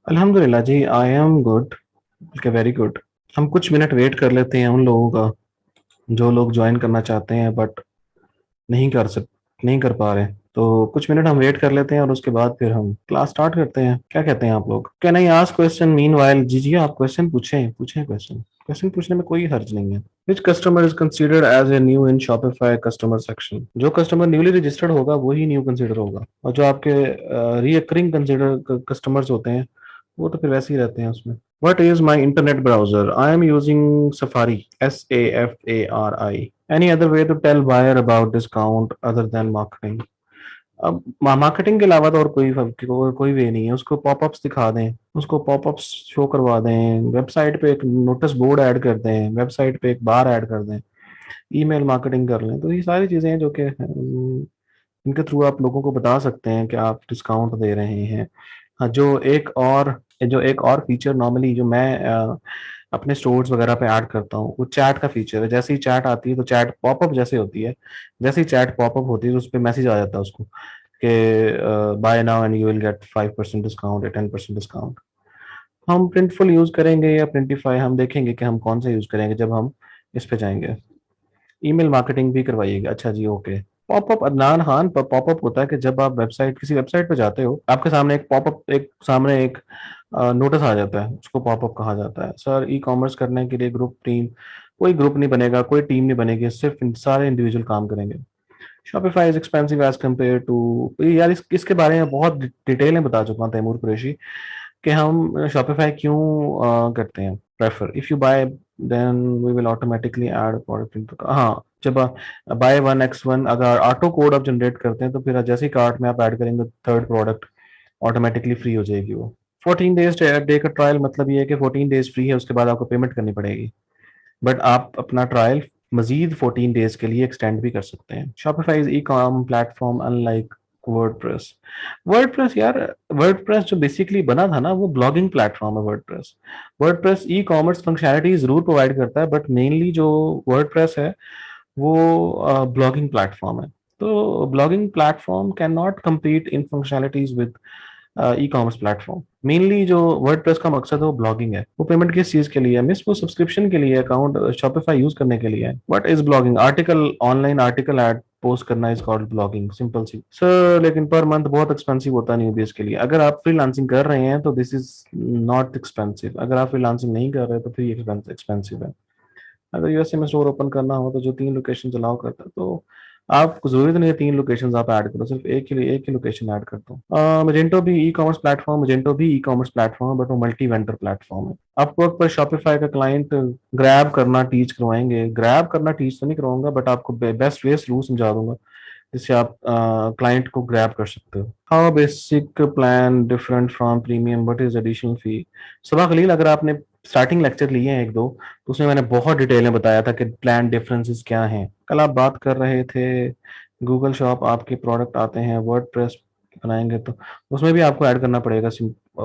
अल्हम्दुलिल्लाह जी, I am good, बल्कि very good. हम कुछ मिनट वेट कर लेते हैं उन लोगों का जो लोग ज्वाइन करना चाहते हैं बट नहीं कर सक नहीं कर पा रहे। तो कुछ मिनट हम वेट कर लेते हैं और उसके बाद फिर हम क्लास स्टार्ट करते हैं। क्या कहते हैं आप लोग? Can I ask question meanwhile? जी जी, आप क्वेश्चन पूछें पूछें। क्वेश्चन क्वेश्चन पूछने में कोई हर्ज नहीं है। Which customer is considered as a new in Shopify customer section? जो कस्टमर न्यूली रजिस्टर्ड होगा वही न्यू कंसिडर होगा, और जो आपके रीअकरिंग कंसिडर कस्टमर्स होते हैं वो तो फिर वैसे ही रहते हैं उसमें। What is my internet browser? I am using Safari, Safari. Any other way to tell buyer about discount other than marketing? अब मार्केटिंग के अलावा तो और कोई वे नहीं है। उसको पॉपअप्स दिखा दें, उसको पॉपअप्स शो करवा दें, वेबसाइट पे एक नोटिस बोर्ड ऐड कर दें, वेबसाइट पे एक बार ऐड कर दें, ईमेल मार्केटिंग कर लें। तो ये सारी चीजें हैं जो कि इनके थ्रू आप लोगों को बता सकते हैं कि आप डिस्काउंट दे रहे हैं। हाँ, जो एक और फीचर नॉर्मली जो मैं अपने स्टोर्स वगैरह पे ऐड करता हूँ, वो चैट का फीचर है। जैसे ही चैट आती है तो चैट पॉपअप जैसे होती है, जैसे ही चैट पॉपअप होती है तो उस पर मैसेज आ जाता है उसको कि buy now and you will get 5% discount या 10% डिस्काउंट। हम प्रिंटफुल यूज करेंगे या प्रिंटिफाई, हम देखेंगे कि हम कौन सा यूज करेंगे जब हम इस पे जाएंगे। ईमेल मार्केटिंग भी करवाइएगा, अच्छा जी, okay. Popup, Adnan Khan, popup होता है कि जब आप किसी वेबसाइट पे जाते हो, आपके सामने एक पॉपअप, एक नोटिस आ जाता है, उसको पॉपअप कहा जाता है। सर, ई कॉमर्स करने के लिए ग्रुप टीम, कोई ग्रुप नहीं बनेगा, कोई टीम नहीं बनेगी, सिर्फ सारे इंडिविजुअल काम करेंगे। Shopify is expensive as compare to, यार इसके बारे में बहुत डिटेल में बता चुका हूँ तैमूर कुरैशी, कि हम शॉपिफाई क्यों करते हैं prefer. If you buy then we will automatically add product. हाँ, जब बाय वन एक्स वन अगर ऑटो कोड आप जनरेट करते हैं तो फिर जैसे ही कार्ट में आप ऐड करेंगे थर्ड प्रोडक्ट ऑटोमेटिकली फ्री हो जाएगी वो। 14 डेज डे का ट्रायल, मतलब ये है कि 14 डेज फ्री है, उसके बाद आपको पेमेंट करनी पड़ेगी। बट आप अपना ट्रायल मजीद 14 डेज के लिए एक्सटेंड भी कर सकते हैं। Shopify is e com platform unlike WordPress. WordPress यार, वर्डप्रेस जो बेसिकली बना था ना, वो ब्लॉगिंग प्लेटफॉर्म है। WordPress WordPress e commerce functionality जरूर प्रोवाइड करता है, बट मेनली जो वर्डप्रेस है वो ब्लॉगिंग प्लेटफॉर्म है। तो blogging platform can not compete in functionalities with e commerce platform. Mainly जो वर्डप्रेस का मकसद है वो ब्लॉगिंग है। वो पेमेंट किस चीज के लिए है मिस? वो सब्सक्रिप्शन के लिए, अकाउंट शॉपिफाई यूज करने के लिए है। What is blogging? Article, online article add post करना इज कॉल्ड ब्लॉगिंग, सिंपल सी सर। लेकिन पर मंथ बहुत एक्सपेंसिव होता है न्यूबीज के लिए। अगर आप फ्रीलांसिंग कर रहे हैं तो दिस इज नॉट एक्सपेंसिव। अगर आप फ्रीलांसिंग नहीं कर रहे तो फिर एक्सपेंसिव है। अगर यूएसए में स्टोर ओपन करना हो तो जो 3 लोकेशन अलाउ करता है, तो आपको जरूरत नहीं है 3 लोकेशन आप ऐड करो, सिर्फ एक ही लोकेशन ऐड कर दो। मजेंटो भी ई कॉमर्स प्लेटफॉर्म है, बट वो मल्टी वेंडर प्लेटफॉर्म है। आपको वक्त पर शॉपिफाई का क्लाइंट ग्रैब करना टीच करवाएंगे। ग्रैब करना टीच तो नहीं करवाऊंगा, बट आपको बेस्ट वे रूल समझा दूंगा जिससे आप क्लाइंट को ग्रैब कर सकते हो। How basic plan different from premium, what is additional fee? Saba Khalil, अगर आपने स्टार्टिंग लेक्चर लिए हैं एक दो, तो उसमें मैंने बहुत डिटेल में बताया था कि प्लान डिफरेंसेस क्या हैं। कल आप बात कर रहे थे गूगल शॉप, आपके प्रोडक्ट आते हैं वर्डप्रेस बनाएंगे तो उसमें भी आपको ऐड करना पड़ेगा,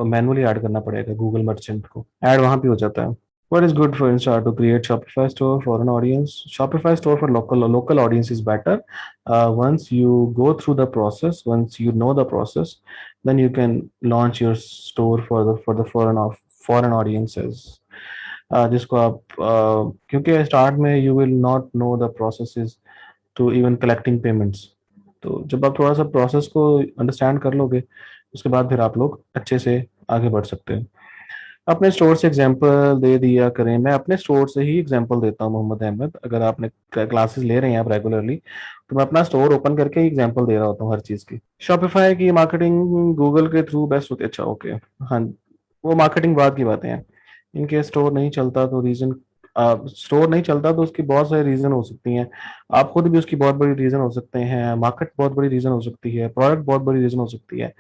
मैनुअली ऐड करना पड़ेगा। गूगल मर्चेंट को ऐड वहां पे हो जाता है। What is good for Insta to create Shopify store for an audience? Shopify store for local audience is better. Once you go through the process, once you know the process, then you can launch your store for the foreign audiences. जिसको आप क्योंकि start में you will not know the processes to even collecting payments. तो जब आप थोड़ा सा process को अंडरस्टैंड कर लोगे, उसके बाद फिर आप लोग अच्छे से आगे बढ़ सकते हैं। अपने स्टोर से एग्जांपल दे दिया करें। मैं अपने स्टोर से ही एग्जांपल देता हूँ मोहम्मद अहमद। अगर आपने क्लासेस ले रहे हैं आप रेगुलरली, तो मैं अपना स्टोर ओपन करके ही एग्जांपल दे रहा होता हूँ हर चीज़ की। शॉपिफाई की मार्केटिंग गूगल के थ्रू बेस्ट होती है, अच्छा ओके। हाँ, वो मार्केटिंग बाद की बातें हैं। इनके स्टोर नहीं चलता तो उसकी बहुत सारी रीजन हो सकती हैं। आप खुद भी उसकी बहुत बड़ी रीजन हो सकते हैं, मार्केट बहुत बड़ी रीजन हो सकती है, प्रोडक्ट बहुत बड़ी रीजन हो सकती है,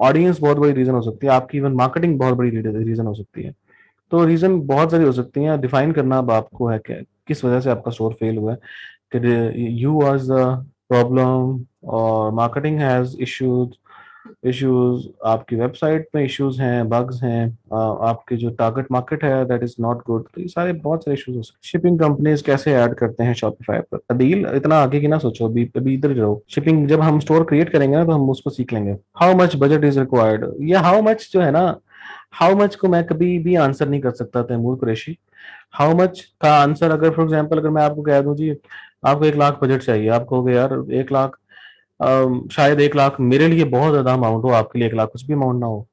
ऑडियंस बहुत बड़ी रीजन हो सकती है, आपकी इवन मार्केटिंग बहुत बड़ी रीजन हो सकती है। तो रीजन बहुत सारी हो सकती हैं। डिफाइन करना अब आपको है कि किस वजह से आपका स्टोर फेल हुआ है, कि यू वाज द प्रॉब्लम और मार्केटिंग हैज इश्यूज, आपकी वेबसाइट में इश्यूज हैं, बग्स हैं, आपकी जो टारगेट मार्केट है दैट इज नॉट गुड। तो ये सारे बहुत सारे इश्यूज हो सकते हैं। शिपिंग कंपनीज कैसे ऐड करते हैं शॉपिफाई पर? अदील, इतना आगे की ना सोचो, अभी अभी इधर ही रहो। शिपिंग जब हम स्टोर क्रिएट करेंगे ना तो हम उसको सीख लेंगे। How much budget is required, या हाउ मच जो है ना, हाउ मच को मैं कभी भी आंसर नहीं कर सकता तैमूर कुरैशी। हाउ मच का आंसर, अगर फॉर एग्जांपल अगर मैं आपको कह दूं जी आपको 1 लाख बजट चाहिए, आप कहोगे यार 1 लाख, शायद 1 लाख मेरे लिए बहुत ज्यादा अमाउंट हो, आपके लिए 1 लाख कुछ भी अमाउंट ना हो।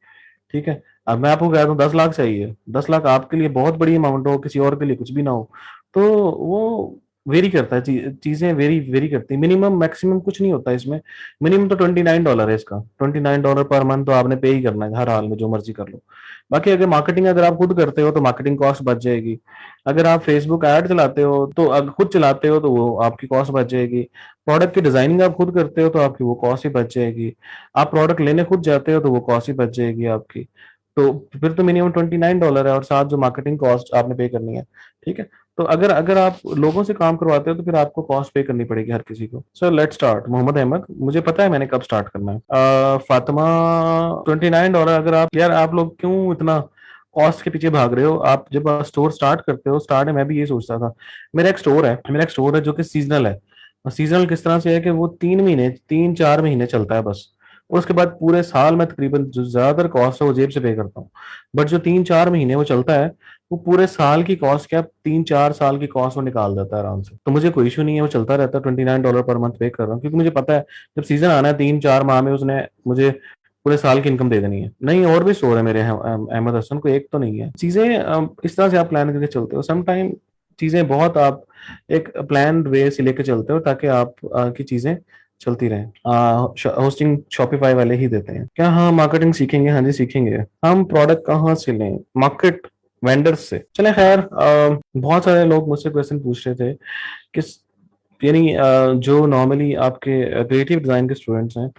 ठीक है। अब मैं आपको कह दूं 10 लाख चाहिए, 10 लाख आपके लिए बहुत बड़ी अमाउंट हो, किसी और के लिए कुछ भी ना हो। तो वो वेरी करता है, चीजें वेरी वेरी करती है। मिनिमम मैक्सिमम कुछ नहीं होता इसमें। मिनिमम तो $29 है इसका, $29 पर मंथ तो आपने पे ही करना है हर हाल में, जो मर्जी कर लो। बाकी अगर मार्केटिंग अगर आप खुद करते हो तो मार्केटिंग कॉस्ट बच जाएगी। अगर आप फेसबुक ऐड चलाते हो तो अगर खुद चलाते हो तो वो आपकी कॉस्ट बच जाएगी। प्रोडक्ट की डिजाइनिंग आप खुद करते हो तो आपकी वो कॉस्ट ही बच जाएगी। आप प्रोडक्ट लेने खुद जाते हो तो वो कॉस्ट ही बच जाएगी आपकी। तो फिर तो मिनिमम $29 है, और साथ जो मार्केटिंग कॉस्ट आपने पे करनी है। ठीक है। तो अगर अगर आप लोगों से काम करवाते हो तो फिर आपको कॉस्ट पे करनी पड़ेगी हर किसी को। So let's start. Mohammad Ahmed, मुझे पता है मैंने कब स्टार्ट करना है। फातिमा, $29। अगर आप यार आप लोग क्यों इतना कॉस्ट के पीछे भाग रहे हो? आप जब स्टोर स्टार्ट करते हो, स्टार्ट में मैं भी ये सोचता था। मेरा एक स्टोर है जो कि सीजनल है। सीजनल किस तरह से है कि वो 3 महीने 3-4 महीने चलता है बस। और उसके बाद पूरे साल में तकरीबन जो ज्यादातर कॉस्ट है वो जेब से पे करता हूँ। बट जो 3-4 महीने वो चलता है, वो पूरे साल की कॉस्ट क्या 3-4 साल की कॉस्ट वो निकाल देता है आराम से। तो मुझे कोई इशू नहीं है, वो चलता रहता है। $29 पर मंथ पे कर रहा हूँ, क्योंकि मुझे पता है जब सीजन आना है 3-4 माह में उसने मुझे पूरे साल की इनकम दे देनी है। नहीं, और भी स्टोर है मेरे अहमद हसन, को एक तो नहीं है। चीजें इस तरह से आप प्लान करके चलते हो। समटाइम चीजें बहुत आप एक प्लान वे से लेके चलते हो ताकि आप की चीजें चलती रहें। होस्टिंग शॉपिफाई वाले ही देते हैं क्या? हाँ, मार्केटिंग सीखेंगे, हाँ जी सीखेंगे। हम प्रोडक्ट कहाँ से लें? मार्केट वेंडर्स से। चले खैर, बहुत सारे लोग मुझसे क्वेश्चन पूछ रहे थे किस, यानी जो नॉर्मली आपके क्रिएटिव डिजाइन के स्टूडेंट्स हैं,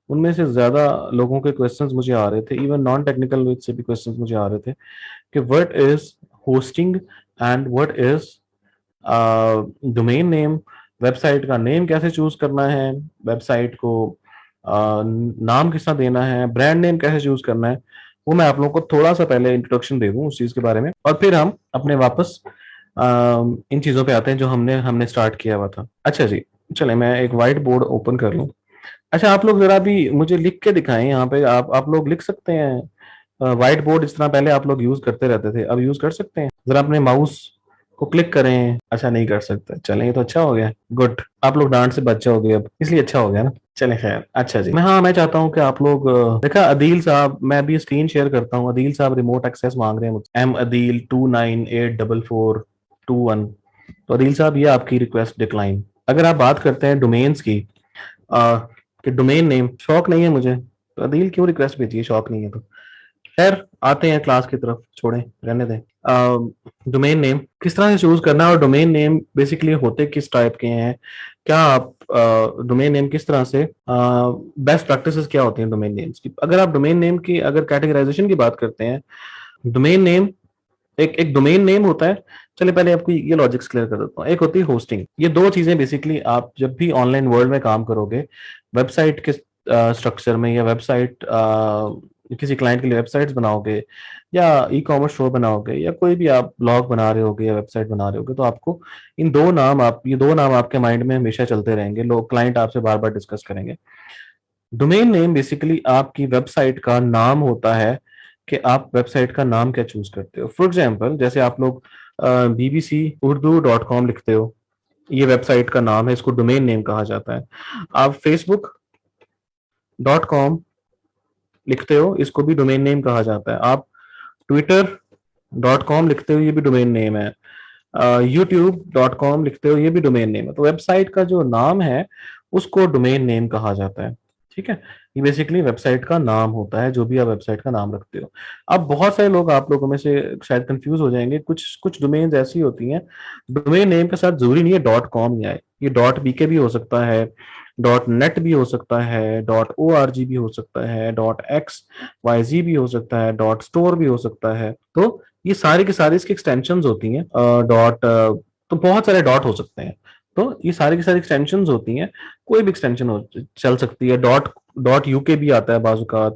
उनमें से ज्यादा लोगों के क्वेश्चंस मुझे आ रहे थे, इवन नॉन टेक्निकल विद से भी क्वेश्चंस मुझे आ रहे थे कि what is hosting and what is domain name. Website का नेम कैसे चूज करना है, वेबसाइट को नाम किस तरह देना है, ब्रांड नेम कैसे चूज करना है। वो मैं आप लोगों को थोड़ा सा पहले इंट्रोडक्शन दे दूं उस चीज के बारे में, और फिर हम अपने वापस इन चीजों पे आते हैं जो हमने हमने स्टार्ट किया हुआ था। अच्छा जी, चले मैं एक व्हाइट बोर्ड ओपन कर लूं। अच्छा, आप लोग जरा भी मुझे लिख के दिखाएं यहाँ पे। आप लोग लिख सकते हैं? व्हाइट बोर्ड इस तरह पहले आप लोग यूज करते रहते थे, अब यूज कर सकते हैं? जरा अपने माउस को क्लिक करें। अच्छा, नहीं कर सकते, चलें ये तो अच्छा हो गया। गुड, आप लोग डांट से बच जाओगे अब, इसलिए अच्छा हो गया ना। चले खैर, अच्छा जी, मैं चाहता हूँ कि आप लोग देखा अदील साहब, मैं अभी स्क्रीन शेयर करता हूँ। अदील साहब रिमोट एक्सेस मांग रहे हैं मुझसे, एम अदील 298442 1। तो अदील साहब, ये आपकी रिक्वेस्ट डिक्लाइन। अगर आप बात करते हैं डोमेन्स की, आ, कि डोमेन नेम शौक नहीं है मुझे, तो अदील क्यों रिक्वेस्ट भेजिए, शौक नहीं है तो। खैर, आते हैं क्लास की तरफ, छोड़ें, रहने दें। डोमेन नेम किस तरह से चूज करना है, और डोमेन नेम बेसिकली होते किस टाइप के हैं, क्या आप डोमेन नेम किस तरह से, बेस्ट प्रैक्टिसेस क्या होती हैं डोमेन नेम्स की। अगर आप डोमेन नेम की अगर कैटेगराइजेशन की बात करते हैं, डोमेन नेम, एक एक डोमेन नेम होता है। चलिए पहले आपको ये लॉजिक्स क्लियर कर देता हूँ। एक होती है होस्टिंग। ये दो चीजें बेसिकली आप जब भी ऑनलाइन वर्ल्ड में काम करोगे, वेबसाइट के स्ट्रक्चर में, या वेबसाइट किसी क्लाइंट के लिए वेबसाइट्स बनाओगे, या ई कॉमर्स स्टोर बनाओगे, या कोई भी आप ब्लॉग बना रहे होगे या वेबसाइट बना रहे होगे, तो आपको ये दो नाम आपके माइंड में हमेशा चलते रहेंगे। लोग, क्लाइंट आपसे बार बार डिस्कस करेंगे। डोमेन नेम बेसिकली आपकी वेबसाइट का नाम होता है कि आप वेबसाइट का नाम क्या चूज करते हो। फॉर एग्जाम्पल, जैसे आप लोग bbc.urdu.com लिखते हो, ये वेबसाइट का नाम है, इसको डोमेन नेम कहा जाता है। आप facebook.com लिखते हो, इसको भी डोमेन नेम कहा जाता है। आप twitter.com लिखते हो, ये भी डोमेन नेम है। youtube.com लिखते हो, ये भी डोमेन नेम है। तो वेबसाइट का जो नाम है उसको डोमेन नेम कहा जाता है। ठीक है। ये बेसिकली वेबसाइट का नाम होता है, जो भी आप वेबसाइट का नाम रखते हो। अब बहुत सारे लोग, आप लोगों में से शायद कंफ्यूज हो जाएंगे, कुछ कुछ डोमेन्स ऐसी होती हैं, डोमेन नेम के साथ जरूरी नहीं है डॉट कॉम ही आए, ये डॉट बीके भी हो सकता है, डॉट नेट भी हो सकता है, डॉट ओ आर जी भी हो सकता है, डॉट एक्स वाई जी भी हो सकता है, डॉट स्टोर भी हो सकता है। तो ये सारे के सारे इसके एक्सटेंशन होती हैं। डॉट तो बहुत सारे डॉट हो सकते हैं। तो ये सारी की सारी एक्सटेंशन होती हैं, कोई भी एक्सटेंशन हो चल सकती है। डॉट डॉट यूके भी आता है बाजुकात,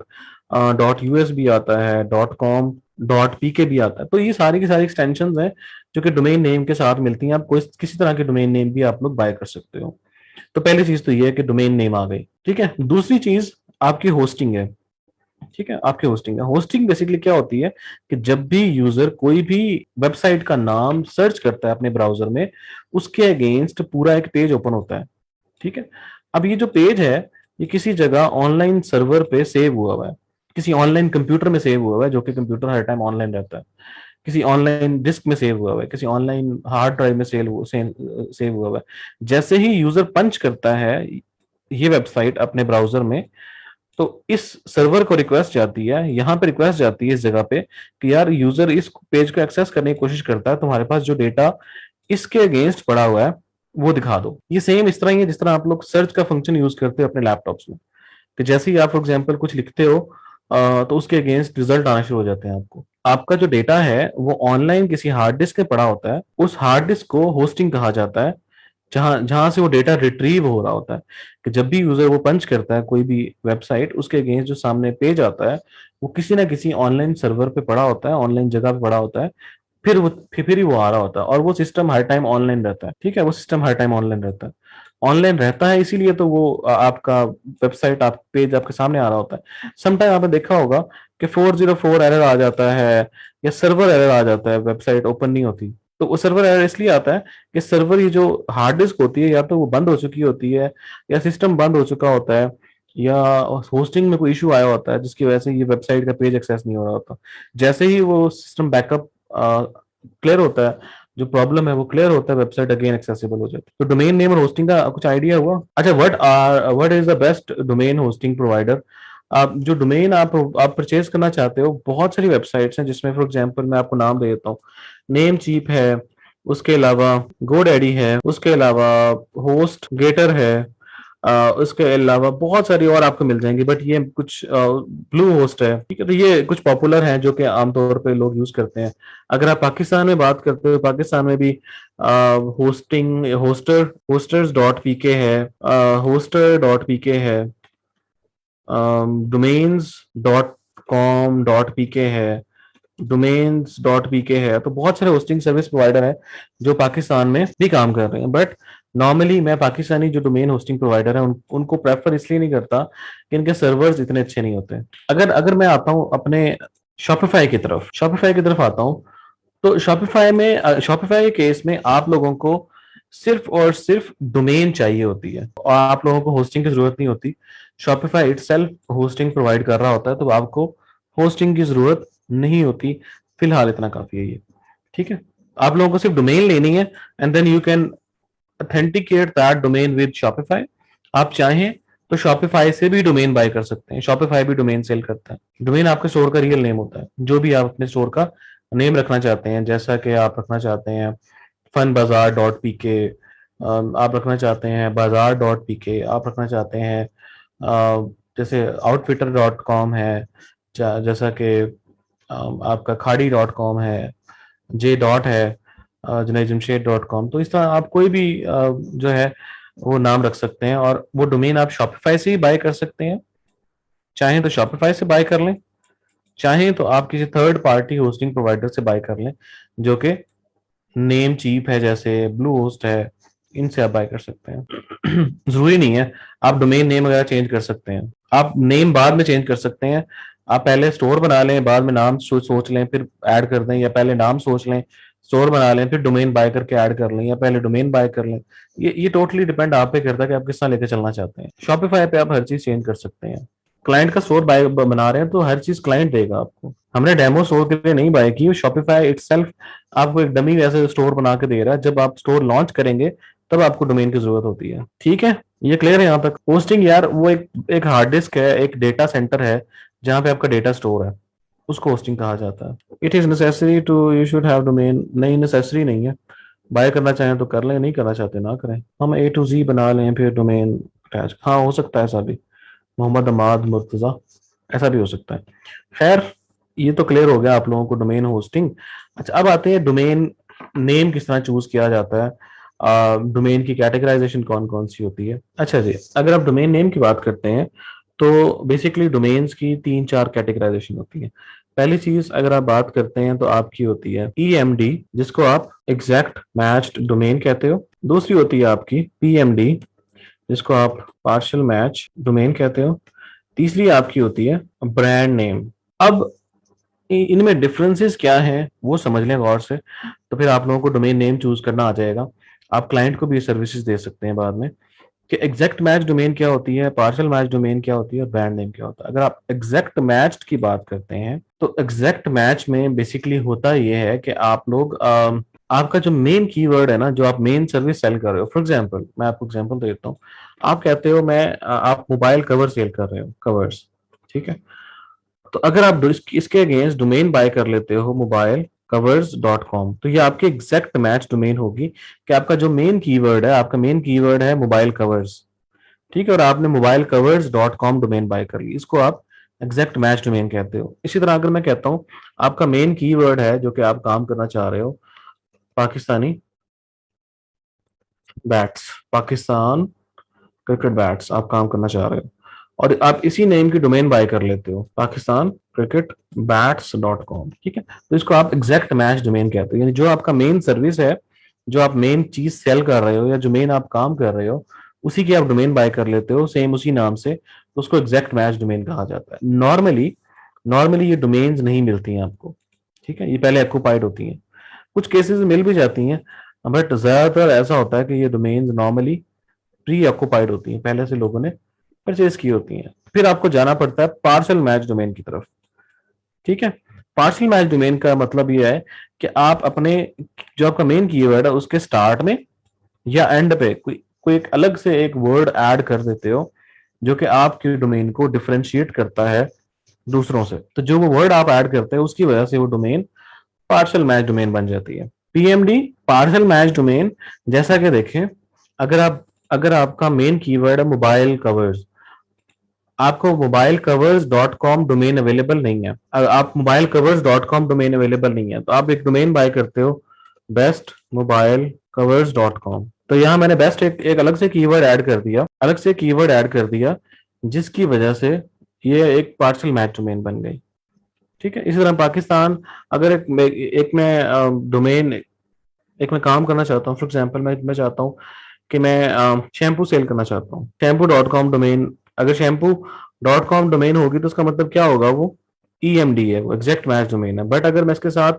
डॉट यूएस भी आता है, डॉट कॉम, डॉट पीके भी आता है। तो ये सारी की सारी एक्सटेंशन हैं जो कि डोमेन नेम के साथ मिलती हैं। आप कोई किसी तरह के डोमेन नेम भी आप लोग बाय कर सकते हो। तो पहली चीज तो ये है कि डोमेन नेम आ गई। ठीक है। दूसरी चीज आपकी होस्टिंग है। ठीक है, आपकी होस्टिंग है। होस्टिंग बेसिकली क्या होती है कि जब भी यूजर कोई भी वेबसाइट का नाम सर्च करता है अपने ब्राउजर में, उसके अगेंस्ट पूरा एक पेज ओपन होता है। ठीक है, अब ये जो पेज है ये किसी जगह ऑनलाइन सर्वर पे सेव हुआ है, किसी ऑनलाइन कंप्यूटर में सेव हुआ है, जो कि कंप्यूटर हर टाइम ऑनलाइन रहता है, किसी ऑनलाइन डिस्क में सेव हुआ है, किसी ऑनलाइन हार्ड ड्राइव में सेव हुआ है। जैसे ही यूजर पंच करता है ये वेबसाइट अपने ब्राउजर में, तो इस सर्वर को रिक्वेस्ट जाती है, यहाँ पे रिक्वेस्ट जाती है इस जगह पे कि यार यूजर इस पेज को एक्सेस करने की कोशिश करता है, तुम्हारे पास जो डेटा इसके अगेंस्ट पड़ा हुआ है वो दिखा दो। ये सेम इस तरह ही है जिस तरह आप लोग सर्च का फंक्शन यूज करते हो अपने लैपटॉप्स में, कि जैसे ही आप फॉर एग्जाम्पल कुछ लिखते हो तो उसके अगेंस्ट रिजल्ट आना शुरू हो जाते हैं आपको। आपका जो डेटा है वो ऑनलाइन किसी हार्ड डिस्क पे पड़ा होता है, उस हार्ड डिस्क को होस्टिंग कहा जाता है, जहां जहां से वो डेटा रिट्रीव हो रहा होता है। कि जब भी यूजर वो पंच करता है कोई भी वेबसाइट, उसके अगेंस्ट जो सामने पेज आता है वो किसी ना किसी ऑनलाइन सर्वर पे पड़ा होता है, ऑनलाइन जगह पे पड़ा होता है, फिर ही वो आ रहा होता है, और वो सिस्टम हर टाइम ऑनलाइन रहता है। ठीक है, वो सिस्टम हर टाइम ऑनलाइन रहता है। ऑनलाइन रहता है इसीलिए तो वो आपका वेबसाइट आप पेज आपके सामने आ रहा होता है। समटाइम आपने देखा होगा कि 404 एरर आ जाता है या सर्वर एरर आ जाता है, वेबसाइट ओपन नहीं होती। तो वो सर्वर एरर इसलिए आता है कि सर्वर, ये जो हार्ड डिस्क होती है, या तो वो बंद हो चुकी होती है, या सिस्टम बंद हो चुका होता है, या होस्टिंग में कोई इशू आया होता है जिसकी वजह से ये वेबसाइट का पेज एक्सेस नहीं हो रहा होता। जैसे ही वो सिस्टम बैकअप क्लियर होता है, जो प्रॉब्लम है वो क्लियर होता है, वेबसाइट अगेन एक्सेसिबल हो जाती है। तो डोमेन नेम और होस्टिंग का कुछ आइडिया हुआ? अच्छा, what is the best domain hosting provider? आप जो डोमेन आप परचेज करना चाहते हो, बहुत सारी वेबसाइट्स हैं जिसमें फॉर एग्जांपल मैं आपको नाम दे देता हूँ। नेम चीप है, उसके अलावा गोडैडी है, उसके अलावा होस्ट गेटर है, उसके अलावा बहुत सारी और आपको मिल जाएंगी, बट ये कुछ ब्लू होस्ट है। ठीक है, तो ये कुछ पॉपुलर हैं जो कि आमतौर पे लोग यूज करते हैं। अगर आप पाकिस्तान में बात करते हो, पाकिस्तान में भी होस्टर्स डॉट पीके है, होस्टर डॉट पीके है, domains dot com dot PK है, डोमेन्स डॉट पीके है। तो बहुत सारे होस्टिंग सर्विस प्रोवाइडर हैं जो पाकिस्तान में भी काम कर रहे हैं, बट नॉर्मली मैं पाकिस्तानी जो डोमेन होस्टिंग प्रोवाइडर है उनको प्रेफर इसलिए नहीं करता कि इनके सर्वर्स इतने अच्छे नहीं होते। अगर अगर मैं आता हूँ अपने शॉपिफाई की तरफ आता हूँ, तो शॉपिफाई के केस में आप लोगों को सिर्फ और सिर्फ डोमेन चाहिए होती है, और आप लोगों को होस्टिंग की जरूरत नहीं होती। शॉपिफाई इटसेल्फ होस्टिंग प्रोवाइड कर रहा होता है, तो आपको होस्टिंग की जरूरत नहीं होती। फिलहाल इतना काफी है ये। ठीक है, आप लोगों को सिर्फ डोमेन लेनी है, and then you can authenticate that domain with Shopify. आप चाहें तो शॉपिफाई से भी डोमेन बाय कर सकते हैं, शॉपिफाई भी डोमेन सेल करता है। डोमेन आपके स्टोर का रियल नेम होता है, जो भी आप अपने स्टोर का नेम रखना चाहते हैं। जैसा कि आप रखना चाहते हैं फन बाजार डॉट पी के, आप रखना चाहते हैं बाजार डॉट पी के, आप रखना चाहते हैं जैसे आउटफिटर डॉट कॉम है, जैसा कि आपका खाड़ी डॉट कॉम है, जे डॉट है, जुनैद जमशेद डॉट कॉम। तो इस तरह आप कोई भी जो है वो नाम रख सकते हैं, और वो डोमेन आप शॉपिफाई से ही बाय कर सकते हैं। चाहें तो शॉपिफाई से बाय कर लें, चाहें तो आप किसी थर्ड पार्टी होस्टिंग प्रोवाइडर से बाय कर लें जो कि नेम चीप है, जैसे ब्लू होस्ट है, इनसे आप बाय कर सकते हैं। जरूरी नहीं है, आप डोमेन नेम वगैरह चेंज कर सकते हैं, आप नेम बाद में चेंज कर सकते हैं। आप पहले स्टोर बना लें, बाद में नाम सोच लें फिर ऐड कर दें, या पहले नाम सोच लें, स्टोर बना लें, फिर डोमेन बाय करके ऐड कर लें, या पहले डोमेन बाय कर लें। ये टोटली डिपेंड आप पे करता है कि आप किस तरह लेकर चलना चाहते हैं। शॉपिफाई पे आप हर चीज चेंज कर सकते हैं। क्लाइंट का स्टोर बाय बना रहे हैं तो हर चीज क्लाइंट देगा आपको। हमने डेमो स्टोर के लिए नहीं बाय की, शॉपिफाई इटसेल्फ आपको एक डमी वैसे स्टोर बना के दे रहा है। जब आप स्टोर लॉन्च करेंगे तब आपको डोमेन की जरूरत होती है। ठीक है, ये क्लियर है यहाँ तक? होस्टिंग यार वो एक हार्ड डिस्क है, एक डेटा सेंटर है जहाँ पे आपका डेटा स्टोर है, उसको होस्टिंग कहा जाता है। It is necessary to you should have domain? नहीं, नेसेसरी नहीं है। बाय करना चाहें तो कर लें, नहीं करना चाहते ना करें। हम ए टू जी बना लें फिर डोमेन अटैच, हाँ हो सकता है ऐसा भी। मोहम्मद अमाद मुर्तजा, ऐसा भी हो सकता है। खैर, ये तो क्लियर हो गया आप लोगों को डोमेन होस्टिंग। अच्छा, अब आते हैं डोमेन नेम किस तरह चूज किया जाता है, डोमेन की कैटेगराइजेशन कौन कौन सी होती है। अच्छा जी, अगर आप डोमेन नेम की बात करते हैं तो बेसिकली डोमेन्स की 3-4 कैटेगराइजेशन होती है। पहली चीज अगर आप बात करते हैं तो आपकी होती है EMD, जिसको आप एग्जैक्ट मैच्ड डोमेन कहते हो। दूसरी होती है आपकी PMD, जिसको आप पार्शियल मैच डोमेन कहते हो। तीसरी आपकी होती है ब्रांड नेम। अब इनमें डिफरेंसेस क्या हैं वो समझ लें गौर से, तो फिर आप लोगों को डोमेन नेम चूज करना आ जाएगा। आप क्लाइंट को भी सर्विसेज दे सकते हैं बाद में कि एग्जैक्ट मैच डोमेन क्या होती है, पार्शियल मैच डोमेन क्या होती है और ब्रांड नेम क्या होता है। अगर आप एग्जैक्ट मैच की बात करते हैं तो एग्जैक्ट मैच में बेसिकली होता यह है कि आप लोग आपका जो मेन कीवर्ड है ना, जो आप मेन सर्विस सेल कर रहे हो, फॉर एग्जांपल मैं आपको एग्जांपल देता हूँ। आप कहते हो आप मोबाइल कवर सेल कर रहे हो, कवर्स, ठीक है। तो अगर आप इसके अगेंस्ट डोमेन बाय कर लेते हो मोबाइल कवर्स डॉट कॉम, तो ये आपकी एग्जैक्ट मैच डोमेन होगी कि आपका जो मेन कीवर्ड है, आपका मेन कीवर्ड है मोबाइल कवर्स, ठीक है, और आपने mobile covers dot com domain bye कर ली, इसको आप एग्जैक्ट मैच डोमेन कहते हो। इसी तरह अगर मैं कहता हूँ आपका मेन कीवर्ड है जो कि आप काम करना चाह रहे हो, Pakistani bats, Pakistan cricket bats आप काम करना चाह रहे हो, और आप इसी नेम की डोमेन बाय कर लेते हो, Pakistan cricket bats dot com, ठीक है। तो इसको आप एग्जैक्ट मैच डोमेन कहते हो, यानी जो आपका मेन सर्विस है, जो आप मेन चीज सेल कर रहे हो या जो मेन आप काम कर रहे हो, उसी की आप डोमेन बाय कर लेते हो सेम उसी नाम से, तो उसको एग्जैक्ट मैच डोमेन कहा जाता है। नॉर्मली नॉर्मली ये डोमेन्स नहीं मिलती हैं आपको, ठीक है, ये पहले ऑक्यूपाइड होती हैं। कुछ केसेस में मिल भी जाती हैं, बट ज्यादातर ऐसा होता है कि ये डोमेन्स नॉर्मली प्री ऑक्यूपाइड होती हैं, पहले से लोगों ने परचेज की होती हैं। फिर आपको जाना पड़ता है पार्शियल मैच डोमेन की तरफ, ठीक है। पार्शियल मैच डोमेन का मतलब ये है कि आप अपने जो आपका मेन कीवर्ड है उसके स्टार्ट में या एंड पे कोई कोई एक अलग से एक वर्ड ऐड कर देते हो जो कि आपके डोमेन को डिफरेंशिएट करता है दूसरों से। तो जो वो वर्ड आप ऐड करते हैं उसकी वजह से वो डोमेन पार्शियल मैच डोमेन बन जाती है। पीएमडी पार्शियल मैच डोमेन, जैसा कि देखें, अगर आपका मेन कीवर्ड है मोबाइल कवर्स, आपको mobile covers dot com domain available नहीं है, आप mobile covers dot com domain available नहीं है, तो आप एक डोमेन बाय करते हो best mobile covers dot com. तो यहाँ मैंने बेस्ट एक अलग से कीवर्ड ऐड कर दिया, अलग से कीवर्ड ऐड कर दिया, जिसकी वजह से ये एक पार्शियल मैच डोमेन बन गई, ठीक है। इसी तरह पाकिस्तान, अगर एक मैं डोमेन एक मैं काम करना चाहता हूँ, फॉर एग्जाम्पल मैं चाहता हूँ कि मैं शैम्पू सेल करना चाहता हूँ, शैम्पू डॉट कॉम डोमेन, अगर शैम्पू डॉट कॉम डोमेन होगी तो उसका मतलब क्या होगा, वो ईएमडी है, वो एग्जैक्ट मैच डोमेन है। बट अगर मैं इसके साथ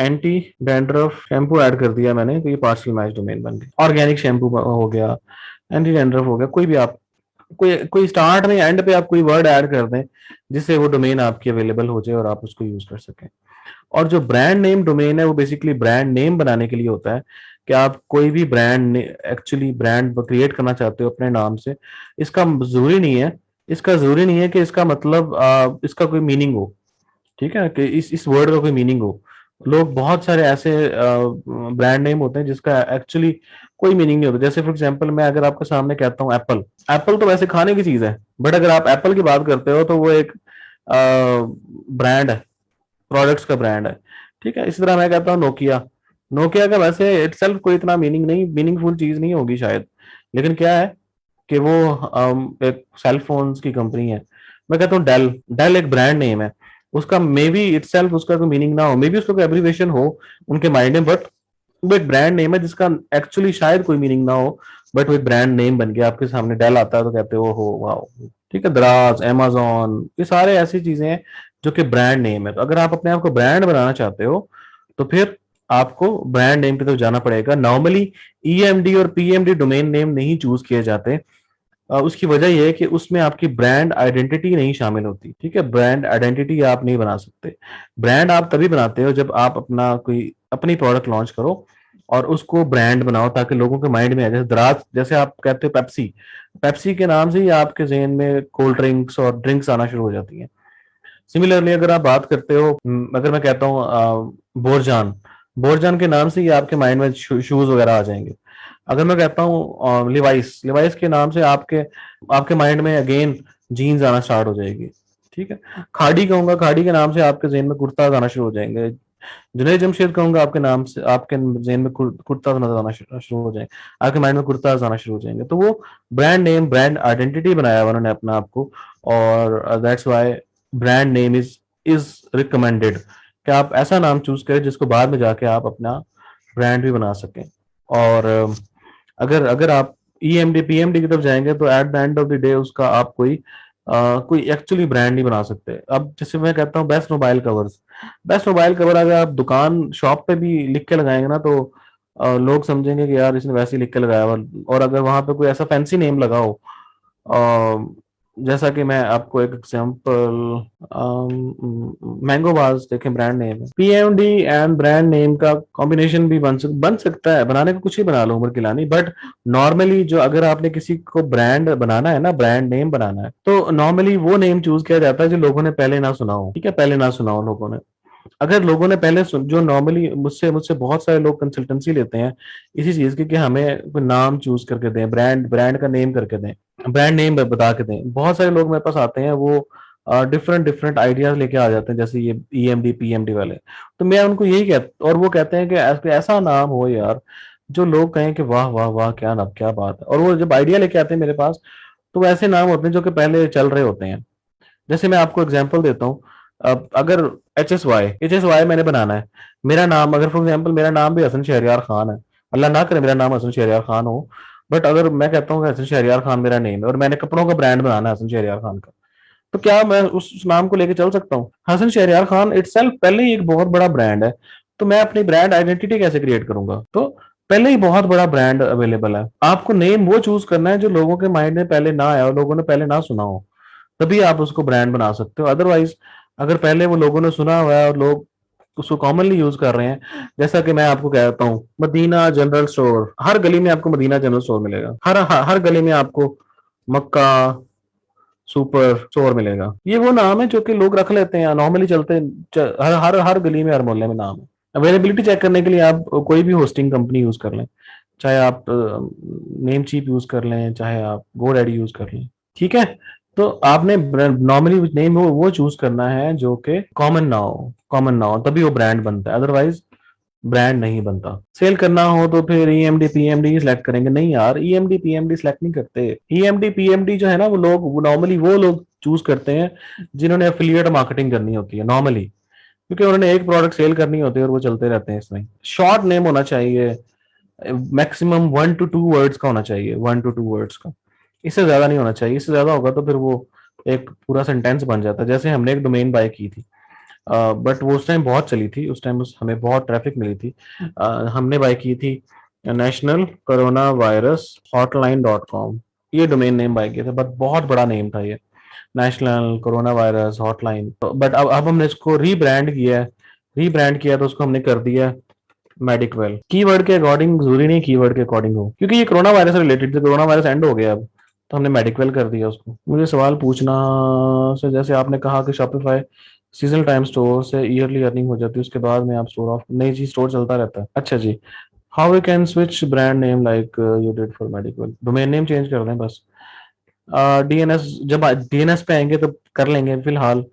एंटी डैंड्रफ शैम्पू ऐड कर दिया मैंने, तो ये पार्शियल मैच डोमेन बन गई। ऑर्गेनिक शैम्पू हो गया, एंटी डैंड्रफ हो गया, कोई भी आप कोई कोई स्टार्ट में एंड पे आप कोई वर्ड ऐड कर दें जिससे वो डोमेन आपकी अवेलेबल हो जाए और आप उसको यूज कर सकें। और जो ब्रांड नेम डोमेन है वो बेसिकली ब्रांड नेम बनाने के लिए होता है कि आप कोई भी ब्रांड एक्चुअली ब्रांड क्रिएट करना चाहते हो अपने नाम से। इसका जरूरी नहीं है इसका जरूरी नहीं है कि इसका मतलब इसका कोई मीनिंग हो, ठीक है, कि इस वर्ड का कोई मीनिंग हो। लोग बहुत सारे ऐसे ब्रांड नेम होते हैं जिसका एक्चुअली कोई मीनिंग नहीं होता। जैसे फॉर एग्जांपल मैं अगर आपके सामने कहता हूँ एप्पल, एप्पल तो वैसे खाने की चीज है, बट अगर आप एप्पल की बात करते हो तो वो एक ब्रांड है, प्रोडक्ट्स का ब्रांड है, ठीक है। इसी तरह मैं कहता हूँ नोकिया, नोकिया का वैसे इटसेल्फ कोई इतना मीनिंगफुल चीज नहीं होगी शायद, लेकिन क्या है कि वो एक सेल फोन्स की कंपनी है। मैं कहता हूँ डेल, डेल एक ब्रांड नेम है, उसका मे बी इटसेल्फ उसका कोई मीनिंग ना हो, मे बी उसका कोई एब्रीविएशन हो उनके माइंड में, बट वो एक ब्रांड नेम है जिसका एक्चुअली शायद कोई मीनिंग ना हो, बट वो एक ब्रांड नेम बन गया। आपके सामने डेल आता है तो कहते हो वाह, ठीक है। दराज, amazon, ये सारे ऐसी चीजें हैं जो कि ब्रांड नेम है। तो अगर आप अपने आप को ब्रांड बनाना चाहते हो तो फिर आपको ब्रांड नेम की तरफ जाना पड़ेगा। नॉर्मली ईएमडी और पीएमडी डोमेन नेम नहीं चूज किए जाते, उसकी वजह यह है कि उसमें आपकी ब्रांड आइडेंटिटी नहीं शामिल होती, ठीक है। ब्रांड आइडेंटिटी आप नहीं बना सकते। ब्रांड आप तभी बनाते हो जब आप अपना कोई अपनी प्रोडक्ट लॉन्च करो और उसको ब्रांड बनाओ ताकि लोगों के माइंड में आ जाए। जैसे दराज, जैसे आप कहते हो पेप्सी, पेप्सी के नाम से ही आपके जहन में कोल्ड ड्रिंक्स और ड्रिंक्स आना शुरू हो जाती हैं। सिमिलरली अगर आप बात करते हो, अगर मैं कहता हूँ बोरजान, बोरजान के नाम से ही आपके माइंड में शूज वगैरह आ जाएंगे। अगर मैं कहता हूँ लिवाइस, लिवाइस के नाम से आपके आपके माइंड में अगेन जीन्स आना स्टार्ट हो जाएगी, ठीक है। खाड़ी कहूंगा, खाड़ी के नाम से आपके जेन में कुर्ता आना शुरू हो जाएंगे। जुनैद जमशेद कहूंगा, आपके नाम से आपके जेन में कुर्ता नजर आना शुरू हो जाएंगे, आपके माइंड में कुर्ता आना शुरू हो जाएंगे। तो वो ब्रांड नेम, ब्रांड आइडेंटिटी बनाया हुआ उन्होंने अपना आपको, और that's why brand name is recommended कि आप ऐसा नाम चूज करें जिसको बाद में जाके आप अपना ब्रांड भी बना सकें। और अगर अगर आप ईएमडी पीएमडी की तरफ जाएंगे तो at the end of the day उसका आप कोई कोई एक्चुअली ब्रांड नहीं बना सकते। अब जैसे मैं कहता हूँ best mobile covers, best mobile cover अगर आप दुकान शॉप पे भी लिख के लगाएंगे ना तो लोग समझेंगे कि यार इसने वैसे ही लिख के लगाया हुआ। और अगर वहां पे कोई ऐसा फैंसी नेम लगा हो, जैसा कि मैं आपको एक एग्जांपल, मैंगो बाज देखें, ब्रांड नेम है, पीएमडी एंड ब्रांड नेम का कॉम्बिनेशन भी बन सकता है, बनाने को कुछ ही बना लो उम्र की लानी। बट नॉर्मली जो अगर आपने किसी को ब्रांड बनाना है ना, ब्रांड नेम बनाना है, तो नॉर्मली वो नेम चूज किया जाता है जो लोगों ने पहले ना सुना हो। ठीक है, पहले ना सुना हो लोगों ने। अगर लोगों ने पहले जो नॉर्मली मुझसे मुझसे बहुत सारे लोग कंसल्टेंसी लेते हैं इसी चीज की कि हमें कोई नाम चूज करके दें, ब्रांड ब्रांड का नेम करके दें, ब्रांड नेम बता के दें। बहुत सारे लोग मेरे पास आते हैं, वो डिफरेंट डिफरेंट आइडियाज लेके आ जाते हैं, जैसे ये ईएमडी पीएमडी वाले। तो मैं उनको यही कहता, और वो कहते हैं कि ऐसा नाम हो यार जो लोग कहें कि वाह वाह वाह, क्या नाम, क्या बात है। और वो जब आइडिया लेके आते हैं मेरे पास, तो वो ऐसे नाम होते हैं जो कि पहले चल रहे होते हैं। जैसे मैं आपको एग्जांपल देता हूँ, अब अगर एच एस वाई मैंने बनाना है, मेरा नाम अगर फॉर एग्जांपल मेरा नाम भी हसन शहरयार खान है, अल्लाह ना करे मेरा नाम हसन शहरयार खान हो, बट अगर मैं कहता हूँ कि हसन शहरयार खान मेरा नेम है और मैंने कपड़ों का ब्रांड बनाना है हसन शहरयार खान का, तो क्या मैं उस नाम को लेके चल सकता हूँ? हसन शहरयार खान इटसेल्फ पहले ही एक बहुत बड़ा ब्रांड है, तो मैं अपनी ब्रांड आइडेंटिटी कैसे क्रिएट करूंगा? तो पहले ही बहुत बड़ा ब्रांड अवेलेबल है। आपको नेम वो चूज करना है जो लोगों के माइंड में पहले ना आया हो, लोगों ने पहले ना सुना हो, तभी आप उसको ब्रांड बना सकते हो। अदरवाइज अगर पहले वो लोगों ने सुना हुआ है और लोग उसको कॉमनली यूज कर रहे हैं, जैसा कि मैं आपको कहता हूँ मदीना जनरल स्टोर, हर गली में आपको मदीना जनरल स्टोर मिलेगा, हर गली में आपको मक्का सुपर स्टोर मिलेगा। ये वो नाम है जो कि लोग रख लेते हैं, नॉर्मली चलते हैं, हर हर हर गली में, हर मोहल्ले में नाम है। अवेलेबिलिटी चेक करने के लिए आप कोई भी होस्टिंग कंपनी यूज कर लें, चाहे आप नेम चीप यूज कर लें, चाहे आप गोडैडी यूज कर लें। ठीक है, तो आपने नॉर्मली नेम वो चूज करना है जो कि कॉमन ना हो, तभी वो ब्रांड बनता है। अदरवाइज ब्रांड नहीं बनता। सेल करना हो तो फिर ईएमडी पीएमडी ही सिलेक्ट करेंगे? नहीं यार, ईएमडी पीएमडी सिलेक्ट नहीं करते। ईएमडी पीएमडी जो है ना, वो नॉर्मली वो लोग चूज करते हैं जिन्होंने एफिलिएट मार्केटिंग करनी होती है नॉर्मली, क्योंकि उन्होंने एक प्रोडक्ट सेल करनी होती है और वो चलते रहते हैं। इसमें शॉर्ट नेम होना चाहिए, मैक्सिमम 1 to 2 वर्ड्स का होना चाहिए, 1 to 2 वर्ड्स का, इससे ज्यादा नहीं होना चाहिए। इससे ज्यादा होगा तो फिर वो एक पूरा सेंटेंस बन जाता है। जैसे हमने एक डोमेन बाय की थी, बट वो उस टाइम बहुत चली थी, उस टाइम हमें बहुत ट्रैफिक मिली थी। हमने बाय की थी नेशनल कोरोना वायरस हॉटलाइन.com, ये डोमेन नेम बाय किया था, बट बहुत बड़ा नेम था ये, national corona virus hotline. But अब हमने इसको रीब्रांड किया तो उसको हमने कर दिया मेडिकवेल। कीवर्ड के अकॉर्डिंग जरूरी नहीं कीवर्ड के अकॉर्डिंग हो, क्योंकि ये कोरोना वायरस से रिलेटेड थे, कोरोना वायरस एंड हो गया अब, तो हमने मेडिकवेल कर दिया उसको। मुझे सवाल पूछना से, जैसे आपने कहा कि शॉपिफाई सीजनल टाइम स्टोर से ईयरली अर्निंग हो जाती है, उसके बाद में आप स्टोर ऑफ, नहीं जी स्टोर चलता रहता है। अच्छा जी, how we can switch brand name like you did for Medicwell? Domain name change कर दें बस। डीएनएस, जब डीएनएस पे आएंगे तो कर लेंगे, फिलहाल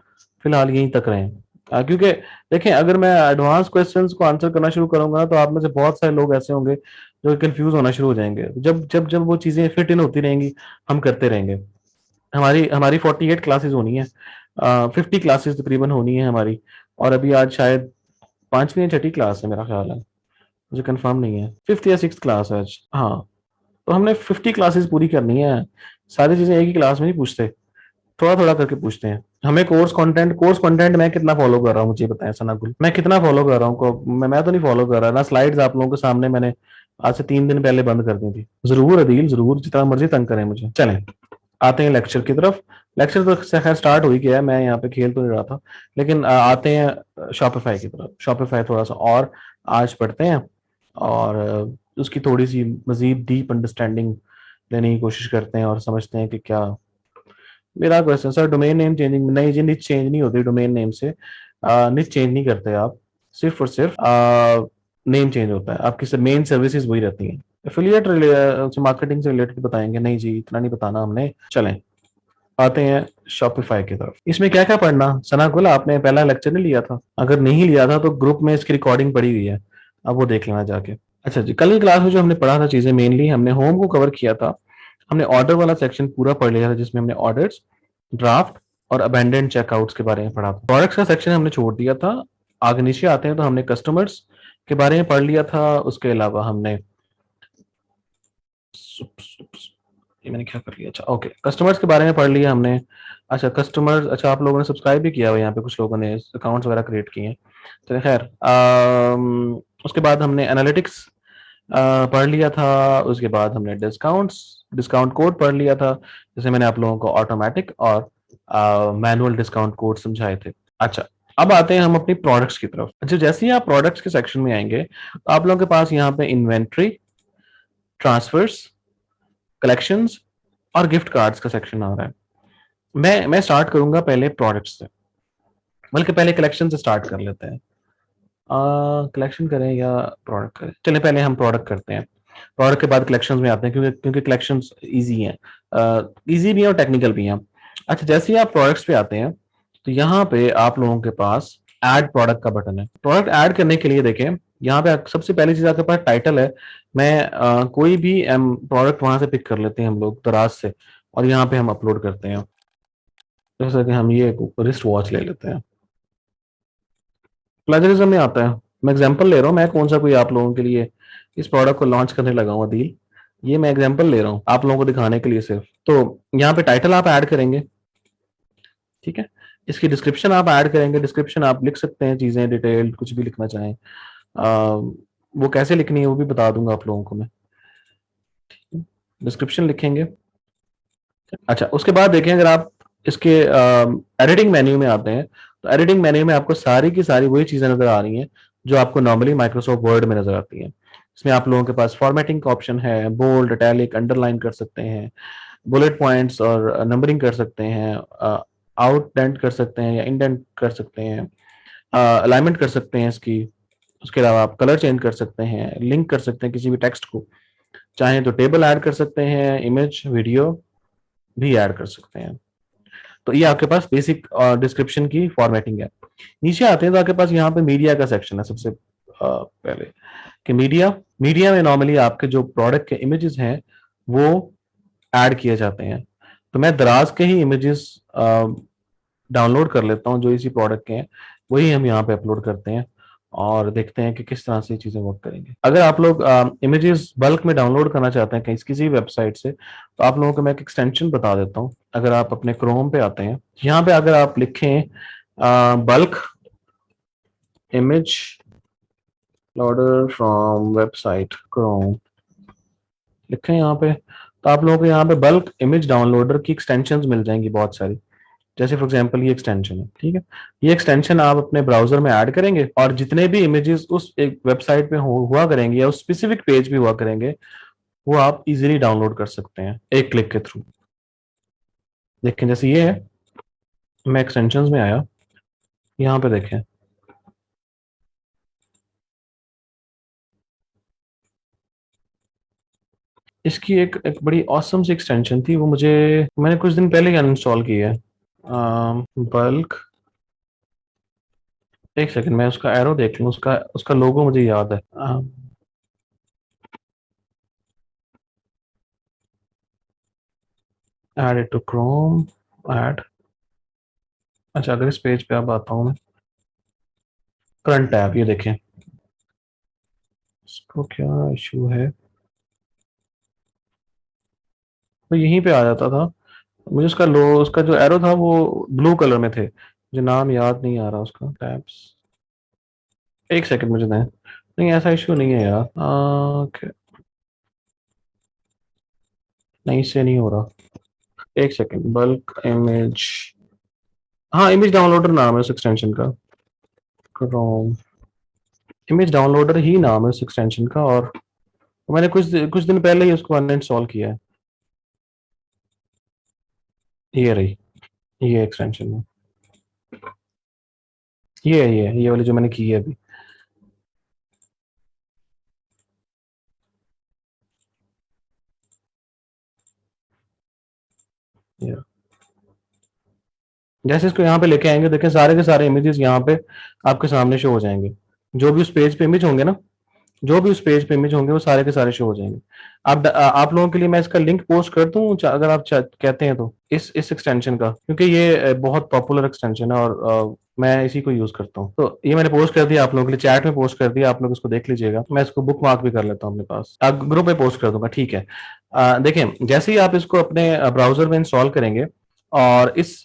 यहीं तक रहें। क्योंकि देखें, अगर मैं एडवांस क्वेश्चंस को आंसर करना शुरू करूंगा ना, तो आप में से बहुत सारे लोग ऐसे होंगे जो कंफ्यूज होना शुरू हो जाएंगे। जब जब जब वो चीजें फिट इन होती रहेंगी, हम करते रहेंगे। हमारी हमारी 48 क्लासेस होनी है, 50 क्लासेस तकरीबन होनी है हमारी, और अभी आज शायद पांचवी या छठी क्लास है मेरा ख्याल है, मुझे कंफर्म नहीं है, फिफ्थ या सिक्स क्लास है आज। हाँ, तो हमने 50 क्लासेस पूरी करनी है। सारी चीजें एक ही क्लास में नहीं पूछते, थोड़ा थोड़ा करके पूछते हैं। हमें कोर्स कंटेंट मैं कितना फॉलो कर रहा हूँ मुझे बताएं सनागुल, मैं कितना फॉलो कर रहा हूँ मैं तो नहीं फॉलो कर रहा ना। स्लाइड्स आप लोगों के सामने मैंने आज से 3 दिन पहले बंद कर दी थी। जरूर अदील, जरूर, जितना मर्जी तंग करें मुझे। चलें, आते हैं लेक्चर की तरफ। लेक्चर तो खैर स्टार्ट हो ही गया है, मैं यहाँ पे खेल तो नहीं रहा था, लेकिन आते हैं शॉपिफाई की तरफ। शॉपिफाई थोड़ा सा और आज पढ़ते हैं, और उसकी थोड़ी सी मजीद डीप अंडरस्टैंडिंग लेने की कोशिश करते हैं और समझते हैं कि क्या। मेरा question sir, domain name changing, नहीं जी, निच चेंज नहीं होती डोमेन नेम से, निच चेंज नहीं करते आप, सिर्फ और सिर्फ नेम चेंज होता है, आपकी मेन सर्विसेज वही रहती हैं। एफिलिएट मार्केटिंग से रिलेटेड बताएंगे? नहीं जी, इतना नहीं बताना हमने। चलें, आते हैं शॉपिफाई की तरफ। इसमें क्या क्या पढ़ना? सना गुल, आपने पहला लेक्चर नहीं लिया था? अगर नहीं लिया था तो ग्रुप में इसकी रिकॉर्डिंग पड़ी हुई है, अब वो देख लेना जाके। अच्छा जी, कल की क्लास में जो हमने पढ़ा था चीजें, मेनली हमने होम को कवर किया था। हमने ऑर्डर वाला सेक्शन पूरा पढ़ लिया था, जिसमें हमने ऑर्डर्स, ड्राफ्ट और अबेंडेंड चेकआउट्स के बारे में पढ़ा था। प्रोडक्ट्स का सेक्शन हमने छोड़ दिया था। आगे नीचे आते हैं तो हमने कस्टमर्स के बारे में पढ़ लिया था। उसके अलावा हमने ये मैंने क्या कर लिया, अच्छा ओके, कस्टमर्स के बारे में पढ़ लिया हमने। अच्छा कस्टमर्स, अच्छा आप लोगों ने सब्सक्राइब भी किया हुआ है, यहाँ पे कुछ लोगों ने अकाउंट्स वगैरह क्रिएट किए हैं। तो खैर उसके बाद हमने एनालिटिक्स पढ़ लिया था। उसके बाद हमने डिस्काउंट कोड पढ़ लिया था, जैसे मैंने आप लोगों को ऑटोमेटिक और मैनुअल डिस्काउंट कोड समझाए थे। अच्छा अब आते हैं हम अपनी प्रोडक्ट्स की तरफ। अच्छा जैसे ही आप प्रोडक्ट्स के सेक्शन में आएंगे तो आप लोगों के पास यहाँ पे इन्वेंट्री, ट्रांसफर्स, कलेक्शंस और गिफ्ट कार्ड्स का सेक्शन आ रहा है। मैं स्टार्ट करूंगा पहले प्रोडक्ट्स से, बल्कि पहले कलेक्शन से स्टार्ट कर लेते हैं। कलेक्शन करें या प्रोडक्ट करें, चलिए पहले हम प्रोडक्ट करते हैं, प्रोडक्ट के बाद कलेक्शंस में आते हैं, क्योंकि कलेक्शंस इजी हैं, इजी भी हैं और टेक्निकल भी हैं। अच्छा जैसे ही आप प्रोडक्ट्स पे आते हैं तो यहाँ पे आप लोगों के पास ऐड प्रोडक्ट का बटन है। प्रोडक्ट ऐड करने के लिए देखें, यहाँ पे सबसे पहली चीज आपके पास टाइटल है। मैं कोई भी प्रोडक्ट वहां से पिक कर लेते हैं हम लोग दराज से, और यहाँ पे हम अपलोड करते हैं। जैसे कि हम ये रिस्ट वॉच ले लेते हैं, प्लेजरिज्म में आता है। मैं एग्जांपल ले रहा हूँ, मैं कौन सा कोई आप लोगों के लिए इस प्रोडक्ट को लॉन्च करने लगा हूँ अदील, ये मैं एग्जांपल ले रहा हूँ आप लोगों को दिखाने के लिए सिर्फ। तो यहाँ पे टाइटल आप ऐड करेंगे, ठीक है। इसकी डिस्क्रिप्शन आप ऐड करेंगे, डिस्क्रिप्शन आप लिख सकते हैं चीजें डिटेल्ड कुछ भी लिखना चाहें, वो कैसे लिखनी है वो भी बता दूंगा आप लोगों को मैं। डिस्क्रिप्शन लिखेंगे। अच्छा उसके बाद देखें, अगर आप इसके एडिटिंग मेन्यू में आते हैं तो एडिटिंग मेन्यू में आपको सारी की सारी वही चीजें नजर आ रही हैं जो आपको नॉर्मली माइक्रोसॉफ्ट वर्ड में नजर आती हैं। इसमें आप लोगों के पास फॉर्मेटिंग का ऑप्शन है, बोल्ड, इटैलिक, अंडरलाइन कर सकते हैं, बुलेट पॉइंट्स और नंबरिंग कर सकते हैं, आउटडेंट कर सकते हैं या इंडेंट कर सकते हैं, अलाइनमेंट कर सकते हैं इसकी। उसके अलावा आप कलर चेंज कर सकते हैं, लिंक कर सकते हैं किसी भी टेक्स्ट को, चाहे तो टेबल ऐड कर सकते हैं, इमेज वीडियो भी ऐड कर सकते हैं। तो ये आपके पास बेसिक डिस्क्रिप्शन की फॉर्मेटिंग है। नीचे आते हैं तो आपके पास यहाँ पे मीडिया का सेक्शन है सबसे पहले, कि मीडिया मीडिया में नॉर्मली आपके जो प्रोडक्ट के इमेजेस हैं वो ऐड किए जाते हैं। तो मैं दराज के ही इमेजेस डाउनलोड कर लेता हूँ जो इसी प्रोडक्ट के हैं, वही हम यहाँ पे अपलोड करते हैं और देखते हैं कि किस तरह से चीजें वर्क करेंगे। अगर आप लोग इमेजेस बल्क में डाउनलोड करना चाहते हैं कहीं किसी वेबसाइट से, तो आप लोगों को मैं एक एक्सटेंशन बता देता हूँ। अगर आप अपने क्रोम पे आते हैं, यहाँ पे अगर आप लिखें bulk image loader from website Chrome, लिखें यहाँ पे, तो आप लोगों को यहाँ पे बल्क इमेज डाउनलोडर की एक्सटेंशंस मिल जाएंगी बहुत सारी। जैसे फॉर एग्जांपल ये एक्सटेंशन है, ठीक है। ये एक्सटेंशन आप अपने ब्राउजर में ऐड करेंगे और जितने भी इमेजेस उस एक वेबसाइट पे हुआ करेंगे या उस स्पेसिफिक पेज पे हुआ करेंगे वो आप इजीली डाउनलोड कर सकते हैं एक क्लिक के थ्रू। देखें जैसे ये है, मैं एक्सटेंशंस में आया, यहाँ पे देखें, इसकी एक बड़ी ऑसम सी एक्सटेंशन थी, वो मुझे मैंने कुछ दिन पहले ही अनइंस्टॉल की है। बल्क, एक सेकंड मैं उसका एरो देख लूँ, उसका उसका लोगो मुझे याद है। Add it to Chrome, add. अच्छा अगर इस पेज पे आप आता हूँ मैं, करंट टैब, ये देखें इसको क्या इशू है, तो यहीं पे आ जाता था। मुझे उसका जो एरो था वो ब्लू कलर में थे, मुझे नाम याद नहीं आ रहा उसका, टैब्स। एक सेकंड मुझे दें, नहीं ऐसा इशू नहीं है यार। ओके, नहीं इससे नहीं हो रहा, एक सेकंड, बल्क इमेज, हाँ इमेज डाउनलोडर नाम है उस एक्सटेंशन का, क्रोम इमेज डाउनलोडर ही नाम है उस एक्सटेंशन का, और मैंने कुछ दिन पहले ही उसको अनइंस्टॉल किया है। ये रही, ये एक्सटेंशन है, ये वाली जो मैंने की है अभी। ये जैसे इसको यहाँ पे लेके आएंगे, देखें सारे के सारे इमेजेस यहाँ पे आपके सामने शो हो जाएंगे। जो भी उस पेज पे इमेज होंगे ना, जो भी उस पेज पे इमेज होंगे वो सारे के सारे शो हो जाएंगे। आप लोगों के लिए मैं इसका लिंक पोस्ट कर दूं अगर आप कहते हैं तो, इस एक्सटेंशन का, क्योंकि ये बहुत पॉपुलर एक्सटेंशन है और मैं इसी को यूज करता हूँ। तो ये मैंने पोस्ट कर दिया आप लोगों के लिए, चैट में पोस्ट कर दिया, आप लोग इसको देख लीजिएगा। मैं इसको बुक मार्क भी कर लेता हूँ अपने पास, ग्रुप में पोस्ट कर दूंगा, ठीक है। देखें, जैसे ही आप इसको अपने ब्राउजर में इंस्टॉल करेंगे और इस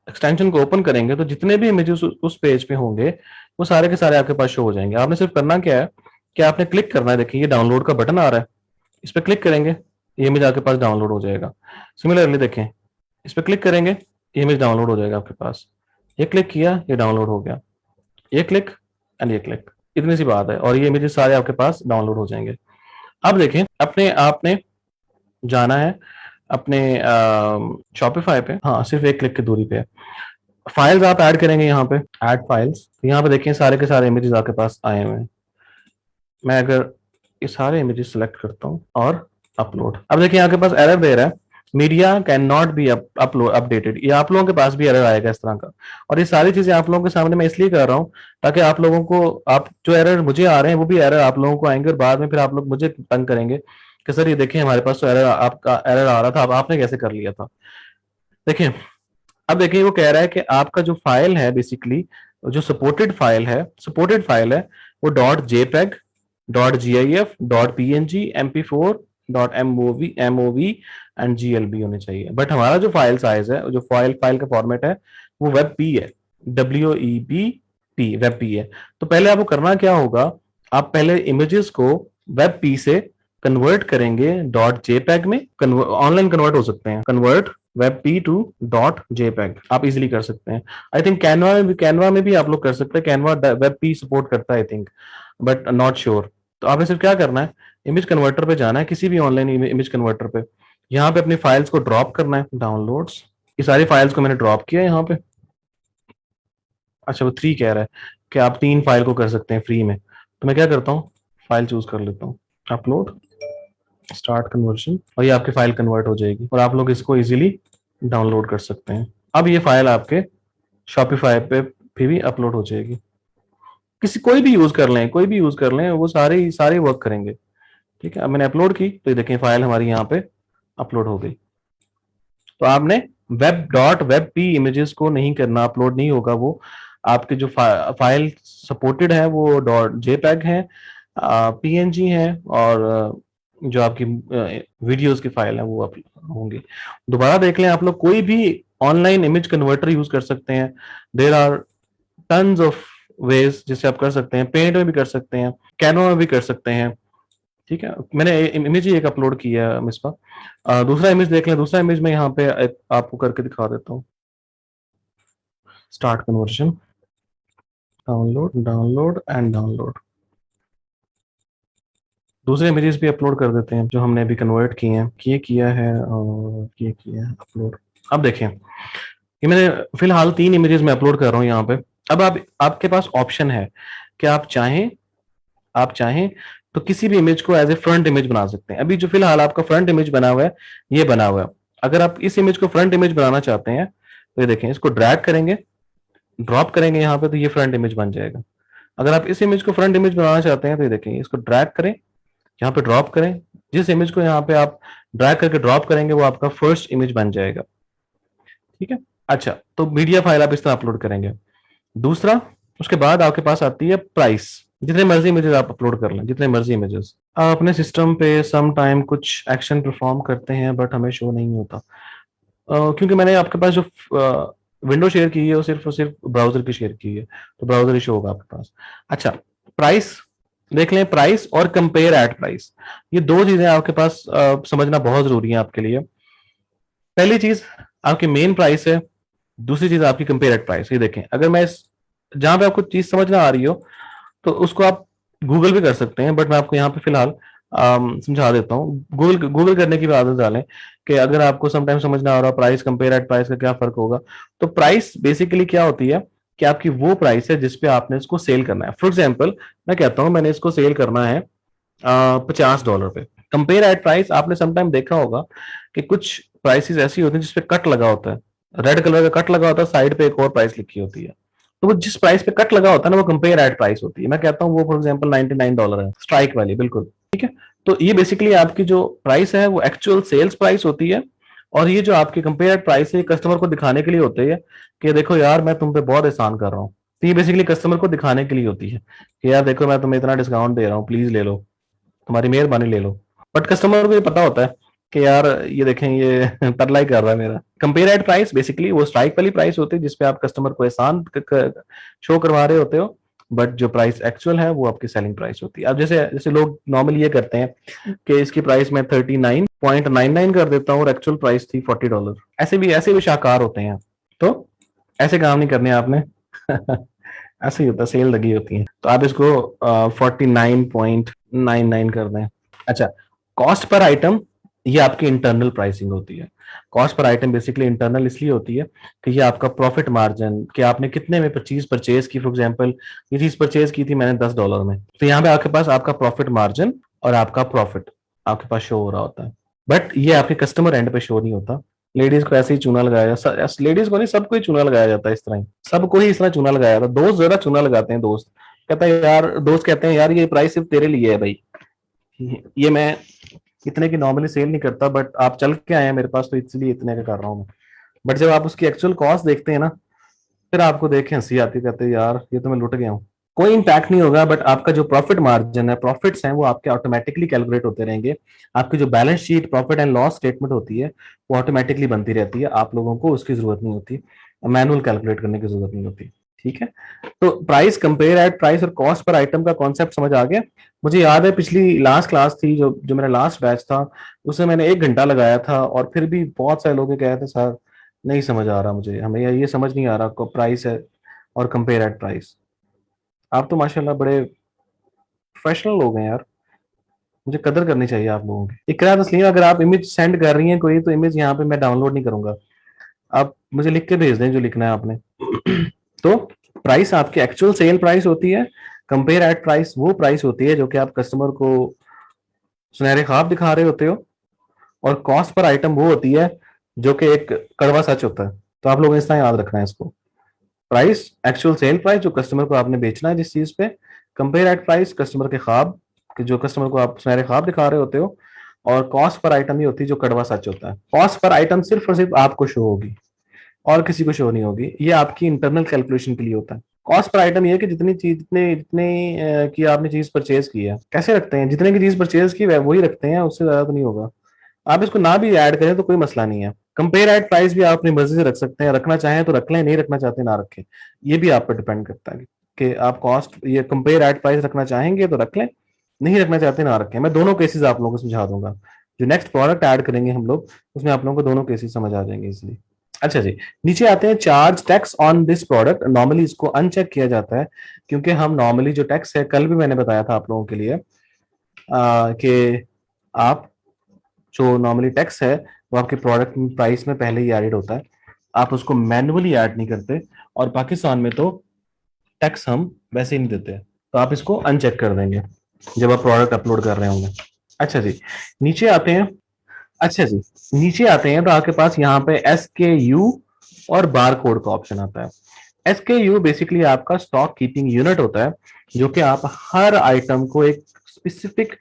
एक्सटेंशन को ओपन करेंगे, तो जितने भी इमेजेस उस पेज पे होंगे वो सारे के सारे आपके पास शो हो जाएंगे। आपने सिर्फ करना क्या है कि आपने क्लिक करना है, देखिए ये डाउनलोड का बटन आ रहा है, इस पर क्लिक करेंगे, ये इमेज आपके पास डाउनलोड हो जाएगा। सिमिलरली देखें, इस पर क्लिक करेंगे, ये इमेज डाउनलोड हो जाएगा आपके पास। ये क्लिक किया, ये डाउनलोड हो गया, ये क्लिक एंड ये क्लिक, इतनी सी बात है, और ये इमेजेस सारे आपके पास डाउनलोड हो जाएंगे। अब देखें, अपने आपने जाना है अपने शॉपिफाई पे, हाँ सिर्फ एक क्लिक की दूरी पे है। फाइल्स आप ऐड करेंगे यहाँ पे, ऐड फाइल्स, यहाँ पे देखिए सारे के सारे इमेजेस आपके पास आए हुए हैं। मैं अगर ये सारे इमेजेस सेलेक्ट करता हूँ और अपलोड, अब देखिए आपके पास एरर दे रहा है, media can not be upload updated. ये आप लोगों के पास भी एरर आएगा इस तरह का, और ये सारी चीजें आप लोगों के सामने मैं इसलिए कर रहा हूँ ताकि आप लोगों को, आप जो एरर मुझे आ रहे हैं वो भी एरर आप लोगों को आएंगे, और बाद में फिर आप लोग मुझे तंग करेंगे कि सर ये देखिए हमारे पास तो एरर, आपका एरर आ रहा था, अब आपने कैसे कर लिया था। देखिए, अब देखिए वो कह रहा है कि आपका जो फाइल है बेसिकली, जो सपोर्टेड फाइल है वो dot JPEG, dot GIF, dot PNG, MP4, dot MOV and GLB होने चाहिए। बट हमारा जो फाइल साइज है, जो फाइल का फॉर्मेट है, वो वेब पी है, WEBP वेब पी है। तो पहले आपको करना क्या होगा, आप पहले इमेजेस को वेब पी से कन्वर्ट करेंगे डॉट जेपैग में, ऑनलाइन कन्वर्ट हो सकते हैं, convert web P to dot JPEG आप इजिली कर सकते हैं। आई थिंक कैनवा में भी आप लोग कर सकते हैं, कैनवा वेब पी सपोर्ट करता है I think, but not sure. तो आपने सिर्फ क्या करना है, इमेज कन्वर्टर पे जाना है, किसी भी ऑनलाइन इमेज कन्वर्टर पे, यहाँ पे अपनी फाइल्स को ड्रॉप करना है, डाउनलोड्स, ये सारी फाइल्स को मैंने ड्रॉप किया यहाँ पे। अच्छा वो 3 कह रहा है कि आप 3 फाइल को कर सकते हैं फ्री में, तो मैं क्या करता हूँ, फाइल चूज कर लेता हूँ, अपलोड, स्टार्ट कन्वर्जन, और ये आपकी फाइल कन्वर्ट हो जाएगी और आप लोग इसको इजीली डाउनलोड कर सकते हैं। अब ये फाइल आपके शॉपिफाई पे भी अपलोड हो जाएगी, कोई भी यूज कर लें, कोई भी यूज कर लें, वो सारे सारे वर्क करेंगे। ठीक है, अब मैंने अपलोड की तो ये देखें फाइल हमारी यहाँ पे अपलोड हो गई। तो आपने वेब पी इमेजेस को नहीं करना, अपलोड नहीं होगा वो, आपके जो फाइल सपोर्टेड है वो डॉट जेपैग है, पीएनजी है, और जो आपकी वीडियोस की फाइल है वो होंगी। दोबारा देख लें, आप लोग कोई भी ऑनलाइन इमेज कन्वर्टर यूज कर सकते हैं, there are tons of ways जिससे आप कर सकते हैं, पेंट में भी कर सकते हैं, कैनवा में भी कर सकते हैं। ठीक है, मैंने इमेज ही एक अपलोड किया है मिस पर, दूसरा इमेज देख लें, दूसरा इमेज मैं यहाँ पे आपको करके दिखा देता हूँ। Start conversion, download, download and download, दूसरे इमेजेस भी अपलोड कर देते हैं जो हमने अभी कन्वर्ट किए हैं, ये किया है और ये किया है अपलोड। अब देखें, ये मैंने फिलहाल 3 इमेजेस में अपलोड कर रहा हूँ यहाँ पे। अब आपके पास ऑप्शन है कि आप चाहें तो किसी भी इमेज को एज ए फ्रंट इमेज बना सकते हैं। अभी जो फिलहाल आपका फ्रंट इमेज बना हुआ है, ये बना हुआ है। अगर आप इस इमेज को फ्रंट इमेज बनाना चाहते हैं तो ये देखें, इसको ड्रैग करेंगे, ड्रॉप करेंगे यहाँ पे, तो ये फ्रंट इमेज बन जाएगा। अगर आप इस इमेज को फ्रंट इमेज बनाना चाहते हैं तो ये देखें, इसको ड्रैग करें, यहाँ पे ड्रॉप करें, जिस इमेज को यहाँ पे आप ड्रैग करके ड्रॉप करेंगे वो आपका फर्स्ट इमेज बन जाएगा। ठीक है, अच्छा तो मीडिया फाइल आप इस तरह अपलोड करेंगे। दूसरा, उसके बाद आपके पास आती है प्राइस, जितने मर्जी इमेजेस आप अपलोड कर लें, जितने मर्जी इमेजेस। आप अपने सिस्टम पे सम टाइम कुछ एक्शन परफॉर्म करते हैं बट हमें शो नहीं होता, क्योंकि मैंने आपके पास जो विंडो शेयर की है वो सिर्फ ब्राउजर की शेयर की है, तो ब्राउजर ही शो होगा आपके पास। अच्छा, प्राइस देख लें, प्राइस और कंपेयर एट प्राइस, ये 2 चीजें आपके पास समझना बहुत जरूरी है आपके लिए। पहली चीज आपकी मेन प्राइस है, दूसरी चीज आपकी कंपेयर एट प्राइस। ये देखें, अगर मैं जहां पे आपको चीज समझ ना आ रही हो तो उसको आप गूगल भी कर सकते हैं, बट मैं आपको यहाँ पे फिलहाल समझा देता हूँ। गूगल करने की भी आदत डालें कि अगर आपको समटाइम समझ ना आ रहा प्राइस कंपेयर एट प्राइस का क्या फर्क होगा। तो प्राइस बेसिकली क्या होती है कि आपकी वो प्राइस है जिसपे आपने इसको सेल करना है। फॉर एग्जाम्पल मैं कहता हूँ मैंने इसको सेल करना है $50 पे। कंपेयर एट प्राइस आपने समटाइम देखा होगा कि कुछ प्राइसेस ऐसी होती हैं जिसपे कट लगा होता है, रेड कलर का कट लगा होता है, साइड पे एक और प्राइस लिखी होती है, तो वो जिस प्राइस पे कट लगा होता है ना वो कंपेयर एट प्राइस होती है। मैं कहता हूँ वो फॉर एग्जांपल $99 है, स्ट्राइक वाली, बिल्कुल ठीक है। तो ये बेसिकली आपकी जो प्राइस है वो एक्चुअल सेल्स प्राइस होती है, और ये जो आपकी कंपेयर एट प्राइस है कस्टमर को दिखाने के लिए होती है कि देखो यार मैं तुम पे बहुत एहसान कर रहा हूँ, तो ये बेसिकली कस्टमर को दिखाने के लिए होती है कि यार देखो मैं तुम्हें इतना डिस्काउंट दे रहा हूँ, प्लीज ले लो, तुम्हारी मेहरबानी ले लो। बट कस्टमर को ये पता होता है कि यार ये देखें ये तरला ही कर रहा है मेरा। कंपेयर एट प्राइस बेसिकली वो स्ट्राइक वाली प्राइस होती है जिसपे आप कस्टमर को एहसान शो करवा रहे होते हो, बट जो प्राइस एक्चुअल है वो आपकी सेलिंग प्राइस होती है। अब जैसे जैसे लोग नॉर्मली ये करते हैं कि इसकी प्राइस मैं 39.99 कर देता हूँ और एक्चुअल प्राइस थी $40। ऐसे भी शाहकार होते हैं। तो ऐसे काम नहीं करने आपने ऐसे ही होता है, सेल लगी होती है तो आप इसको 49.99 कर दें। अच्छा, कॉस्ट पर आइटम ये आपकी इंटरनल प्राइसिंग होती है। Cost per item basically internal इसलिए होती है कि ये आपका प्रॉफिट मार्जिन, कि आपने कितने में चीज परचेज की। फॉर एग्जांपल ये चीज परचेज की थी मैंने $10 में, तो यहाँ पे आपके पास आपका प्रॉफिट मार्जिन और आपका प्रॉफिट आपके पास शो हो रहा होता है। बट ये आपके कस्टमर एंड पे शो नहीं होता। लेडीज को ऐसे ही चूना लगाया, लेडीज को नहीं सबको ही चूना लगाया जाता है इस तरह ही, सबको ही इस तरह चूना लगाया जाता है। दोस्त ज्यादा चूना लगाते हैं। दोस्त कहता है यार, दोस्त कहते हैं यार ये प्राइस सिर्फ तेरे लिए है भाई, ये मैं इतने की नॉर्मली सेल नहीं करता, बट आप चल के आए हैं मेरे पास तो इसलिए इतने का कर रहा हूँ मैं। बट जब आप उसकी एक्चुअल कॉस्ट देखते हैं ना, फिर आपको देख के हंसी आती, कहते हैं यार ये तो मैं लुट गया हूँ। कोई इम्पैक्ट नहीं होगा, बट आपका जो प्रॉफिट मार्जिन है, प्रॉफिट्स हैं, वो आपके ऑटोमेटिकली कैलकुलेट होते रहेंगे। आपकी जो balance sheet profit and loss statement होती है वो ऑटोमेटिकली बनती रहती है। आप लोगों को उसकी जरूरत नहीं होती, मैनुअल कैलकुलेट करने की जरूरत नहीं होती। ठीक है, तो प्राइस, कंपेयर एट प्राइस और कॉस्ट पर आइटम का कॉन्सेप्ट समझ आ गया। मुझे याद है पिछली लास्ट क्लास थी, जो जो मेरा लास्ट बैच था, उसमें मैंने 1 घंटा लगाया था और फिर भी बहुत सारे लोग कह रहे थे सर नहीं समझ आ रहा मुझे, हमें ये समझ नहीं आ रहा प्राइस है और कंपेयर एट प्राइस। आप तो माशाल्लाह बड़े प्रोफेशनल लोग हैं यार, मुझे कदर करनी चाहिए आप लोगों की। इकरा तस्लीम, अगर आप इमेज सेंड कर रही हैं कोई, तो इमेज यहाँ पे मैं डाउनलोड नहीं करूंगा, आप मुझे लिख के भेज दें जो लिखना है आपने। तो प्राइस आपकी एक्चुअल सेल प्राइस होती है। कंपेयर एट प्राइस वो प्राइस होती है जो कि आप कस्टमर को सुनहरे ख्वाब दिखा रहे होते हो, और कॉस्ट पर आइटम वो होती है जो कि एक कड़वा सच होता है। तो आप लोगों ने इस तरह याद रखना है इसको। प्राइस एक्चुअल सेल प्राइस जो कस्टमर को आपने बेचना है जिस चीज पे, कंपेयर एट प्राइस कस्टमर के ख्वाब, कि जो कस्टमर को आप सुनहरे ख्वाब दिखा रहे होते हो, और कॉस्ट पर आइटम ही होती है जो कड़वा सच होता है। कॉस्ट पर आइटम सिर्फ और सिर्फ आपको शो होगी और किसी को शो नहीं होगी, ये आपकी इंटरनल कैलकुलेशन के लिए होता है। कॉस्ट पर आइटम ये है कि जितनी चीज जितने जितने की आपने चीज परचेज की है, कैसे रखते हैं, जितने की चीज परचेज की वही रखते हैं, उससे ज्यादा तो नहीं होगा। आप इसको ना भी ऐड करें तो कोई मसला नहीं है। कंपेयर एट प्राइस भी आप अपनी मर्जी से रख सकते हैं, रखना चाहें तो रख लें, नहीं रखना चाहते ना रखें। ये भी आप पर डिपेंड करता है कि आप कॉस्ट ये कंपेयर एट प्राइस रखना चाहेंगे तो रख लें, नहीं रखना चाहते ना रखें। मैं दोनों केसेस आप लोगों को समझा दूंगा। जो नेक्स्ट प्रोडक्ट ऐड करेंगे हम लोग, उसमें आप लोगों को दोनों केसेस समझ आ जाएंगे इसलिए। अच्छा जी, नीचे आते हैं charge tax on this product. Normally इसको अनचेक किया जाता है क्योंकि हम नॉर्मली जो टैक्स है, कल भी मैंने बताया था आप लोगों के लिए कि आप जो नॉर्मली टैक्स है वो आपके प्रोडक्ट प्राइस में पहले ही एडेड होता है, आप उसको मैन्युअली ऐड नहीं करते। और पाकिस्तान में तो टैक्स हम वैसे ही नहीं देते, तो आप इसको अनचेक कर देंगे जब आप प्रोडक्ट अपलोड कर रहे होंगे। अच्छा जी, नीचे आते हैं। अच्छा जी, नीचे आते हैं तो आपके पास यहाँ पे SKU और बार कोड का ऑप्शन आता है। SKU बेसिकली आपका स्टॉक कीपिंग यूनिट होता है, जो कि आप हर आइटम को एक स्पेसिफिक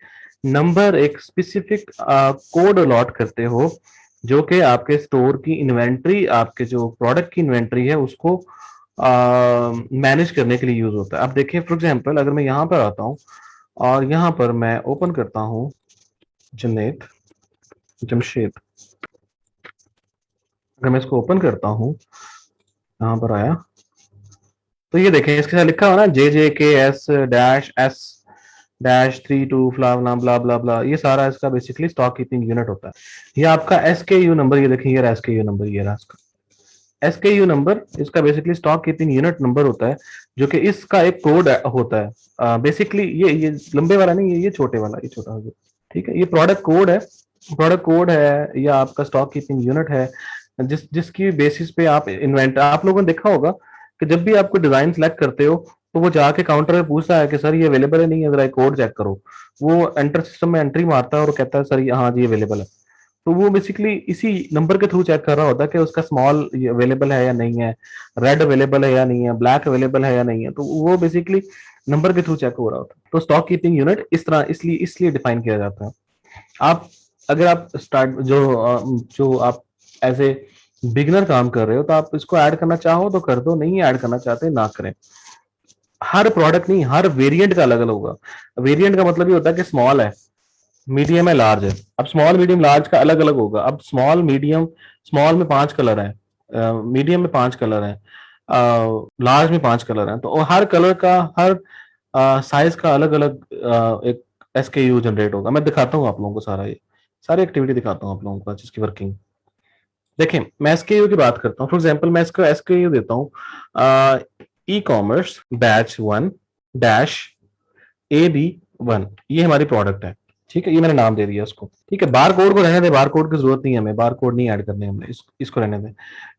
नंबर, एक स्पेसिफिक कोड अलॉट करते हो, जो कि आपके स्टोर की इन्वेंट्री, आपके जो प्रोडक्ट की इन्वेंट्री है उसको मैनेज करने के लिए यूज होता है। अब देखिए फॉर एग्जांपल, अगर मैं यहाँ पर आता हूँ और यहाँ पर मैं ओपन करता हूँ जनेत जमशेद, अगर मैं इसको ओपन करता हूँ, यहाँ पर आया तो ये देखें इसके साथ लिखा हुआ ना JJKS-S -32 फ्ला ब्ला ब्ला ब्ला, ये सारा इसका बेसिकली स्टॉक कीपिंग यूनिट होता है। ये आपका SKU नंबर, ये देखें, ये SKU नंबर, ये रहा इसका SKU नंबर, इसका basically stock keeping unit number होता है, जो कि इसका एक कोड होता है। बेसिकली ये लंबे वाला नहीं, ये छोटे वाला, ये छोटा हो। ठीक है, ये प्रोडक्ट कोड है, प्रोडक्ट कोड है या आपका स्टॉक कीपिंग यूनिट है, जिसकी बेसिस पे आप इन्वेंट, आप लोगों ने देखा होगा कि जब भी आप कोई डिजाइन सेलेक्ट करते हो तो वो जाके काउंटर पे पूछता है कि सर ये अवेलेबल है, नहीं है, जरा कोड चेक करो। वो एंटर सिस्टम में एंट्री मारता है और कहता है सर ये हाँ जी अवेलेबल है। तो वो बेसिकली इसी नंबर के थ्रू चेक कर रहा होता है कि उसका स्मॉल अवेलेबल है या नहीं है, रेड अवेलेबल है या नहीं है, ब्लैक अवेलेबल है या नहीं है। तो वो बेसिकली नंबर के थ्रू चेक हो रहा होता है। तो स्टॉक कीपिंग यूनिट इस तरह इसलिए डिफाइन किया जाता है। आप अगर आप स्टार्ट जो आप एज ए बिगनर काम कर रहे हो तो आप इसको ऐड करना चाहो तो कर दो, नहीं ऐड करना चाहते ना करें। हर प्रोडक्ट नहीं, हर वेरिएंट का अलग अलग होगा। वेरिएंट का मतलब ये होता है कि स्मॉल है, मीडियम है, लार्ज है। अब स्मॉल मीडियम लार्ज का अलग अलग होगा। अब स्मॉल मीडियम, स्मॉल में 5 कलर है, मीडियम में 5 कलर है, लार्ज में 5 कलर है। तो हर कलर का, हर साइज का अलग अलग एक एसकेयू जनरेट होगा। मैं दिखाता हूँ आप लोगों को सारा, ये सारी एक्टिविटी दिखाता हूँ आप लोगों को जिसकी वर्किंग। देखें, मैं एसकेयू की बात करता हूँ। फॉर एग्जाम्पल मैं इसको एसकेयू देता हूँ, e commerce batch 1 dash AB 1, ये हमारी प्रोडक्ट है। ठीक है, ये मैंने नाम दे दिया उसको। ठीक है, बार कोड को रहने दे, बार कोड की जरूरत नहीं है हमें, बार कोड नहीं ऐड करने हमें, इसको रहने दें।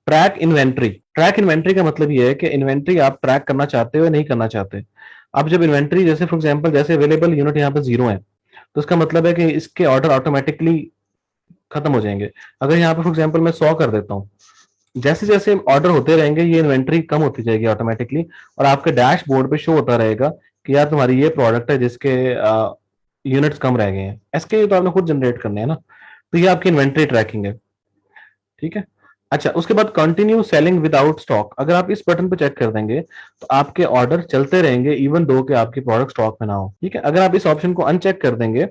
ट्रैक इन्वेंट्री, ट्रैक इन्वेंट्री का मतलब ये है कि इन्वेंट्री आप ट्रैक करना चाहते हो या नहीं करना चाहते। अब जब इन्वेंट्री, जैसे फॉर एग्जाम्पल जैसे अवेलेबल यूनिट यहाँ पे 0 है, तो इसका मतलब है कि इसके ऑर्डर ऑटोमेटिकली खत्म हो जाएंगे। अगर यहाँ पे फॉर एग्जाम्पल मैं 100 कर देता हूँ, जैसे जैसे ऑर्डर होते रहेंगे ये इन्वेंट्री कम होती जाएगी ऑटोमेटिकली, और आपके डैशबोर्ड पे शो होता रहेगा कि यार तुम्हारी ये प्रोडक्ट है जिसके यूनिट्स कम रह गए हैं। एसके तो आपने खुद जनरेट करने हैं ना, तो ये आपकी इन्वेंट्री ट्रैकिंग है। ठीक है। अच्छा, उसके बाद कंटिन्यू सेलिंग विदाउट स्टॉक, अगर आप इस बटन पे चेक कर देंगे तो आपके ऑर्डर चलते रहेंगे इवन दो के आपकी प्रोडक्ट स्टॉक में ना हो। ठीक है, अगर आप इस ऑप्शन को अनचेक कर देंगे,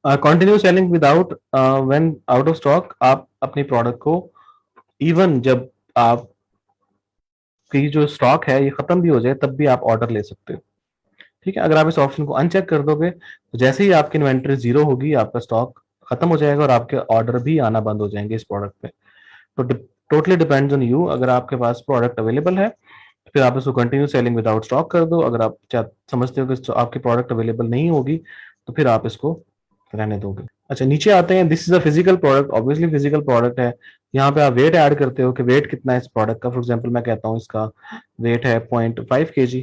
continue selling without when out of stock, आप अपनी प्रोडक्ट को इवन जब आप कि जो स्टॉक है ये खत्म भी हो जाए तब भी आप ऑर्डर ले सकते हो। ठीक है, अगर आप इस ऑप्शन को अनचेक कर दोगे तो जैसे ही आपकी इन्वेंट्री 0 होगी, आपका स्टॉक खत्म हो जाएगा और आपके ऑर्डर भी आना बंद हो जाएंगे इस प्रोडक्ट पे। तो टोटली डिपेंड्स ऑन यू। अगर आपके पास प्रोडक्ट अवेलेबल है तो फिर आप इसको कंटिन्यू सेलिंग विदाउट स्टॉक कर दो। अगर आप समझते हो कि आपकी प्रोडक्ट अवेलेबल नहीं होगी तो फिर आप इसको रहने दोगे। अच्छा, नीचे आते हैं, this is a physical product, obviously physical product है। यहाँ पे आप वेट ऐड करते हो कि वेट कितना है इस प्रोडक्ट का। फॉर एग्जांपल मैं कहता हूँ इसका वेट है 0.5 kg,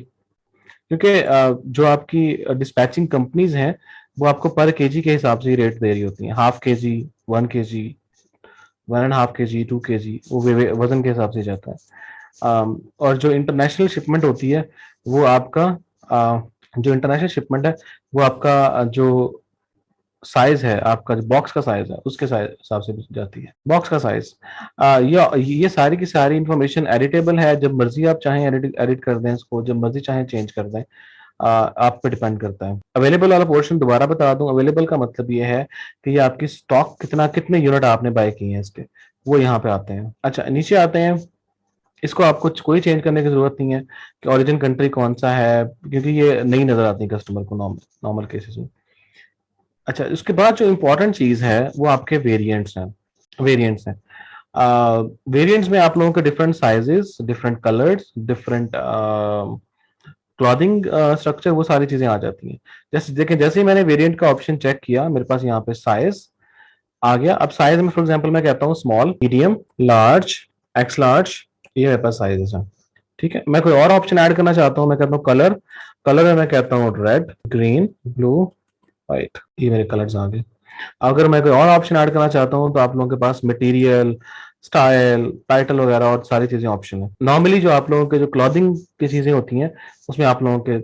क्योंकि जो आपकी डिस्पैचिंग कंपनीज हैं वो आपको पर केजी के हिसाब से ही रेट दे रही होती हैं। हाफ के जी, 1 kg, 1.5 kg, 2 kg, वो वजन के हिसाब से जाता है। और जो इंटरनेशनल शिपमेंट होती है वो आपका जो इंटरनेशनल शिपमेंट है वो आपका जो साइज है, आपका जो बॉक्स का साइज है उसके हिसाब से जाती है। बॉक्स का साइज, ये सारी की सारी इंफॉर्मेशन एडिटेबल है, जब मर्जी आप चाहें एडिट कर दें इसको, जब मर्जी चाहें चेंज कर दें, आप पे डिपेंड करता है। अवेलेबल वाला पोर्शन दोबारा बता दूं, अवेलेबल का मतलब ये है कि ये आपकी स्टॉक कितना, कितने यूनिट आपने बाय किए हैं इसके, वो यहाँ पे आते हैं। अच्छा, नीचे आते हैं, इसको आपको कोई चेंज करने की जरूरत नहीं है कि ओरिजिन कंट्री कौन सा है, क्योंकि ये नहीं नजर आती कस्टमर को नॉर्मल केसेस में। अच्छा, उसके बाद जो इंपॉर्टेंट चीज है वो आपके वेरिएंट्स हैं। वेरिएंट्स हैं, वेरिएंट्स में आप लोगों के different sizes, different colours, different clothing structure, वो सारी चीजें आ जाती हैं। जैसे देखें, जैसे ही मैंने वेरिएंट का ऑप्शन चेक किया, मेरे पास यहाँ पे साइज आ गया। अब साइज में फॉर एग्जांपल मैं कहता हूँ small, medium, large, x large, ये मेरे पास साइजेस हैं। ठीक है, मैं कोई और ऑप्शन ऐड करना चाहता हूँ, मैं कहता हूँ कलर, कलर में मैं कहता हूँ रेड, ग्रीन, ब्लू, व्हाइट, ये मेरे कलर्स आ गए। अगर मैं कोई और ऑप्शन ऐड करना चाहता हूँ तो आप लोगों के पास मटेरियल, स्टाइल, टाइटल वगैरह और सारी चीजें ऑप्शन है। नॉर्मली जो आप लोगों के जो क्लॉथिंग की चीजें होती हैं उसमें आप लोगों के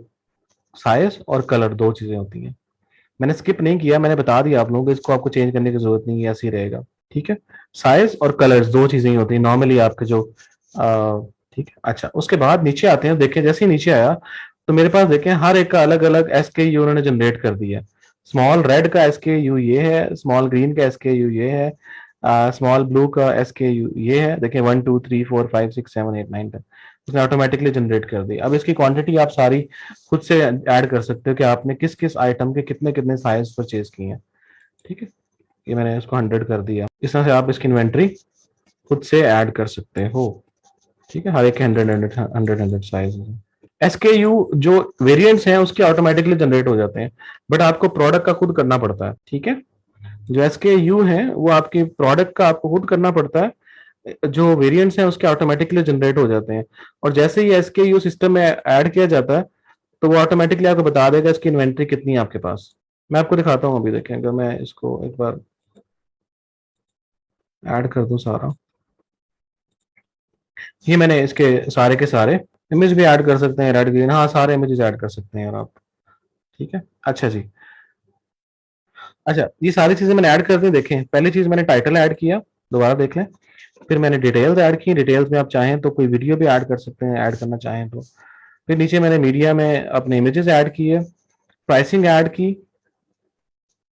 साइज और कलर दो चीजें होती हैं। मैंने स्किप नहीं किया, मैंने बता दिया आप लोगों को, इसको आपको चेंज करने की जरूरत नहीं है, ऐसे ही रहेगा। ठीक है, साइज और कलर्स दो चीजें ही होती हैं नॉर्मली आपके जो ठीक है। अच्छा, उसके बाद नीचे आते हैं, देखें जैसे ही नीचे आया तो मेरे पास देखें हर एक का अलग अलग SKU उन्होंने जनरेट कर दिया। स्मॉल रेड का SKU ये है, स्मॉल ग्रीन का SKU ये है, स्मॉल ब्लू का SKU ये है। देखें 1 2 3 4 5 6 7 8 9 10, उसने ऑटोमेटिकली जनरेट कर दी। अब इसकी क्वांटिटी आप सारी खुद से ऐड कर सकते हो कि आपने किस किस आइटम के कितने कितने साइज परचेज किए हैं। ठीक है, ये मैंने इसको 100 कर दिया। इस तरह से आप इसकी इन्वेंट्री खुद से ऐड कर सकते हो। ठीक है, हर एक 100 साइज। SKU जो वेरिएंट्स हैं उसके ऑटोमेटिकली जनरेट हो जाते हैं, बट आपको प्रोडक्ट का खुद करना पड़ता है। ठीक है, जो SKU है वो आपके प्रोडक्ट का आपको खुद करना पड़ता है, जो वेरिएंट्स हैं उसके ऑटोमेटिकली जनरेट हो जाते हैं। और जैसे ही SKU सिस्टम में ऐड किया जाता है तो वो ऑटोमेटिकली आपको बता देगा इसकी इन्वेंट्री कितनी है आपके पास। मैं आपको दिखाता हूँ, अभी देखें, अगर मैं इसको एक बार ऐड कर दूं सारा, ये मैंने इसके सारे के सारे इमेज भी ऐड कर सकते हैं, रेड ग्रीन, हाँ सारे इमेजेस ऐड कर सकते हैं यार आप। ठीक है, अच्छा जी। अच्छा, ये सारी चीजें मैंने ऐड कर दी। देखें, पहली चीज मैंने टाइटल ऐड किया, दोबारा देख लें। फिर मैंने डिटेल्स ऐड की, डिटेल्स में आप चाहें तो कोई वीडियो भी ऐड कर सकते हैं, ऐड करना चाहें तो। फिर नीचे मैंने मीडिया में अपने इमेजेस ऐड किए, प्राइसिंग ऐड की,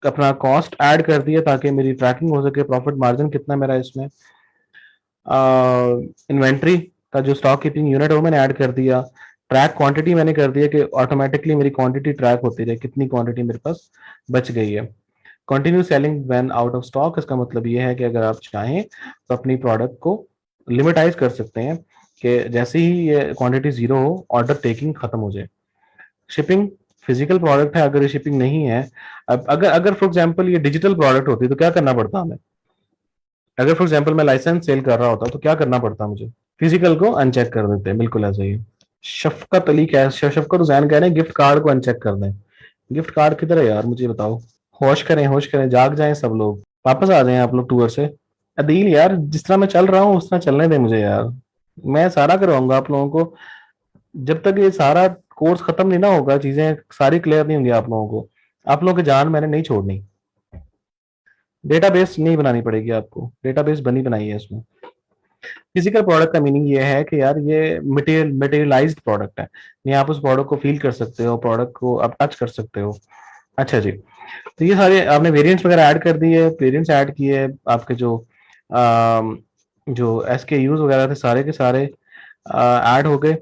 अपना कॉस्ट ऐड कर दिया ताकि मेरी ट्रैकिंग हो सके, प्रॉफिट मार्जिन कितना मेरा इसमें, इन्वेंट्री का जो स्टॉक कीपिंग यूनिट है वो मैंने ऐड कर दिया, ट्रैक क्वांटिटी मैंने कर दिया कि ऑटोमेटिकली मेरी क्वांटिटी ट्रैक होती रहे, कितनी क्वांटिटी मेरे पास बच गई है। Continue selling when out of stock, इसका मतलब ये है कि अगर आप चाहें तो अपनी प्रोडक्ट को लिमिटाइज कर सकते हैं कि जैसे ही ये क्वांटिटी जीरो हो ऑर्डर टेकिंग खत्म हो जाए। शिपिंग, फिजिकल प्रोडक्ट है, अगर ये शिपिंग नहीं है, अब अगर अगर फॉर एग्जांपल ये डिजिटल प्रोडक्ट होती तो क्या करना पड़ता हमें, अगर फॉर एग्जांपल मैं लाइसेंस सेल कर रहा होता तो क्या करना पड़ता मुझे, फिजिकल को अनचेक कर देते हैं, बिल्कुल ऐसा ही है। शफकत अली कह शफकत हुसैन कह रहे हैं गिफ्ट कार्ड को अनचेक कर दें। गिफ्ट कार्ड किधर है यार, मुझे बताओ। होश करें, जाग जाएं सब लोग, वापस आ जाएं आप लोग टूर से। अदील यार, जिस तरह मैं चल रहा हूँ उस तरह चलने दें मुझे यार, मैं सारा करवाऊंगा आप लोगों को। जब तक ये सारा कोर्स खत्म नहीं ना होगा, चीजें सारी क्लियर नहीं होंगी आप लोगों को, आप लोगों की जान मैंने नहीं छोड़नी। डेटाबेस नहीं बनानी पड़ेगी आपको, डेटाबेस बनी बनाई है इसमें। फिजिकल प्रोडक्ट का मीनिंग ये है कि यार ये मटेरियलाइज्ड प्रोडक्ट है, नहीं आप उस प्रोडक्ट को फील कर सकते हो, प्रोडक्ट को आप टच कर सकते हो। अच्छा जी, तो ये सारे आपने वेरिएंट्स वगैरह ऐड कर दिए, वेरिएंट्स ऐड किए, आपके जो एस के यूज वगैरह थे सारे के सारे ऐड हो गए।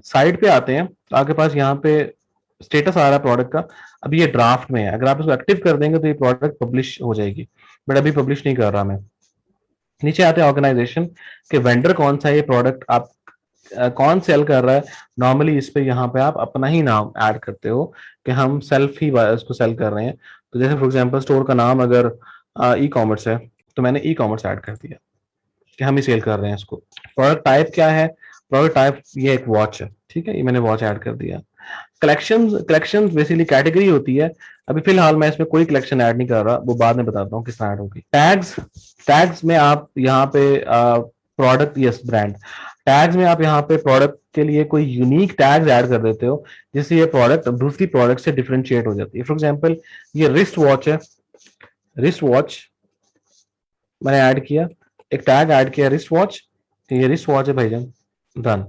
साइड पे आते हैं तो आपके पास यहाँ पे स्टेटस आ रहा है प्रोडक्ट का, अभी ये ड्राफ्ट में है, अगर आप इसको एक्टिव कर देंगे तो ये प्रोडक्ट पब्लिश हो जाएगी, बट अभी पब्लिश नहीं कर रहा मैं। नीचे आते हैं ऑर्गेनाइजेशन के वेंडर कौन सा है, ये प्रोडक्ट आप कौन सेल कर रहा है। नॉर्मली इस पे यहाँ पे आप अपना ही नाम ऐड करते हो कि हम सेल्फ ही इसको सेल कर रहे हैं। तो जैसे फॉर एग्जांपल स्टोर का नाम अगर ई कॉमर्स है तो मैंने ई कॉमर्स ऐड कर दिया कि हम ही सेल कर रहे हैं इसको। प्रोडक्ट टाइप क्या है, प्रोडक्ट टाइप ये एक वॉच है, ठीक है, ये मैंने वॉच ऐड कर दिया। कलेक्शन बेसिकली कैटेगरी होती है, अभी फिलहाल मैं इसमें कोई कलेक्शन ऐड नहीं कर रहा, वो बाद में बताता हूँ किस तरह ऐड होगी। टैग्स, टैग्स में आप यहाँ पे प्रोडक्ट, यस ब्रांड, टैग्स में आप यहाँ पे प्रोडक्ट के लिए कोई यूनिक टैग्स ऐड कर देते हो जिससे ये प्रोडक्ट दूसरी प्रोडक्ट से डिफरेंशिएट हो जाती है। फॉर एग्जांपल ये रिस्ट वॉच है, रिस्ट वॉच मैंने ऐड किया, एक टैग ऐड किया रिस्ट वॉच, ये रिस्ट वॉच है भाईजान, डन।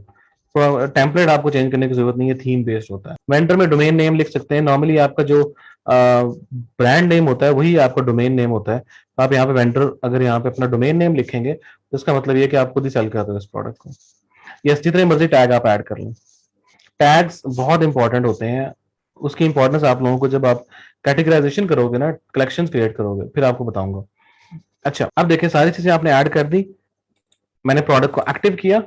टेम्पलेट आपको चेंज करने की जरूरत नहीं है, थीम बेस्ड होता है। वेंडर में डोमेन नेम लिख सकते हैं, नॉर्मली आपका जो ब्रांड नेम होता है वही आपका डोमेन नेम होता है, तो आप यहाँ पे वेंडर अगर यहाँ पे अपना डोमेन नेम लिखेंगे तो इसका मतलब ये कि आप खुद ही सेल करते हो इस प्रोडक्ट को। यस, जितने मर्जी टैग आप ऐड कर लें, टैग्स बहुत इंपॉर्टेंट होते हैं, उसकी इंपॉर्टेंस आप लोगों को जब आप कैटेगराइजेशन करोगे ना, कलेक्शन क्रिएट करोगे, फिर आपको बताऊंगा। अच्छा, अब देखिए सारी चीजें आपने ऐड कर दी, मैंने प्रोडक्ट को एक्टिव किया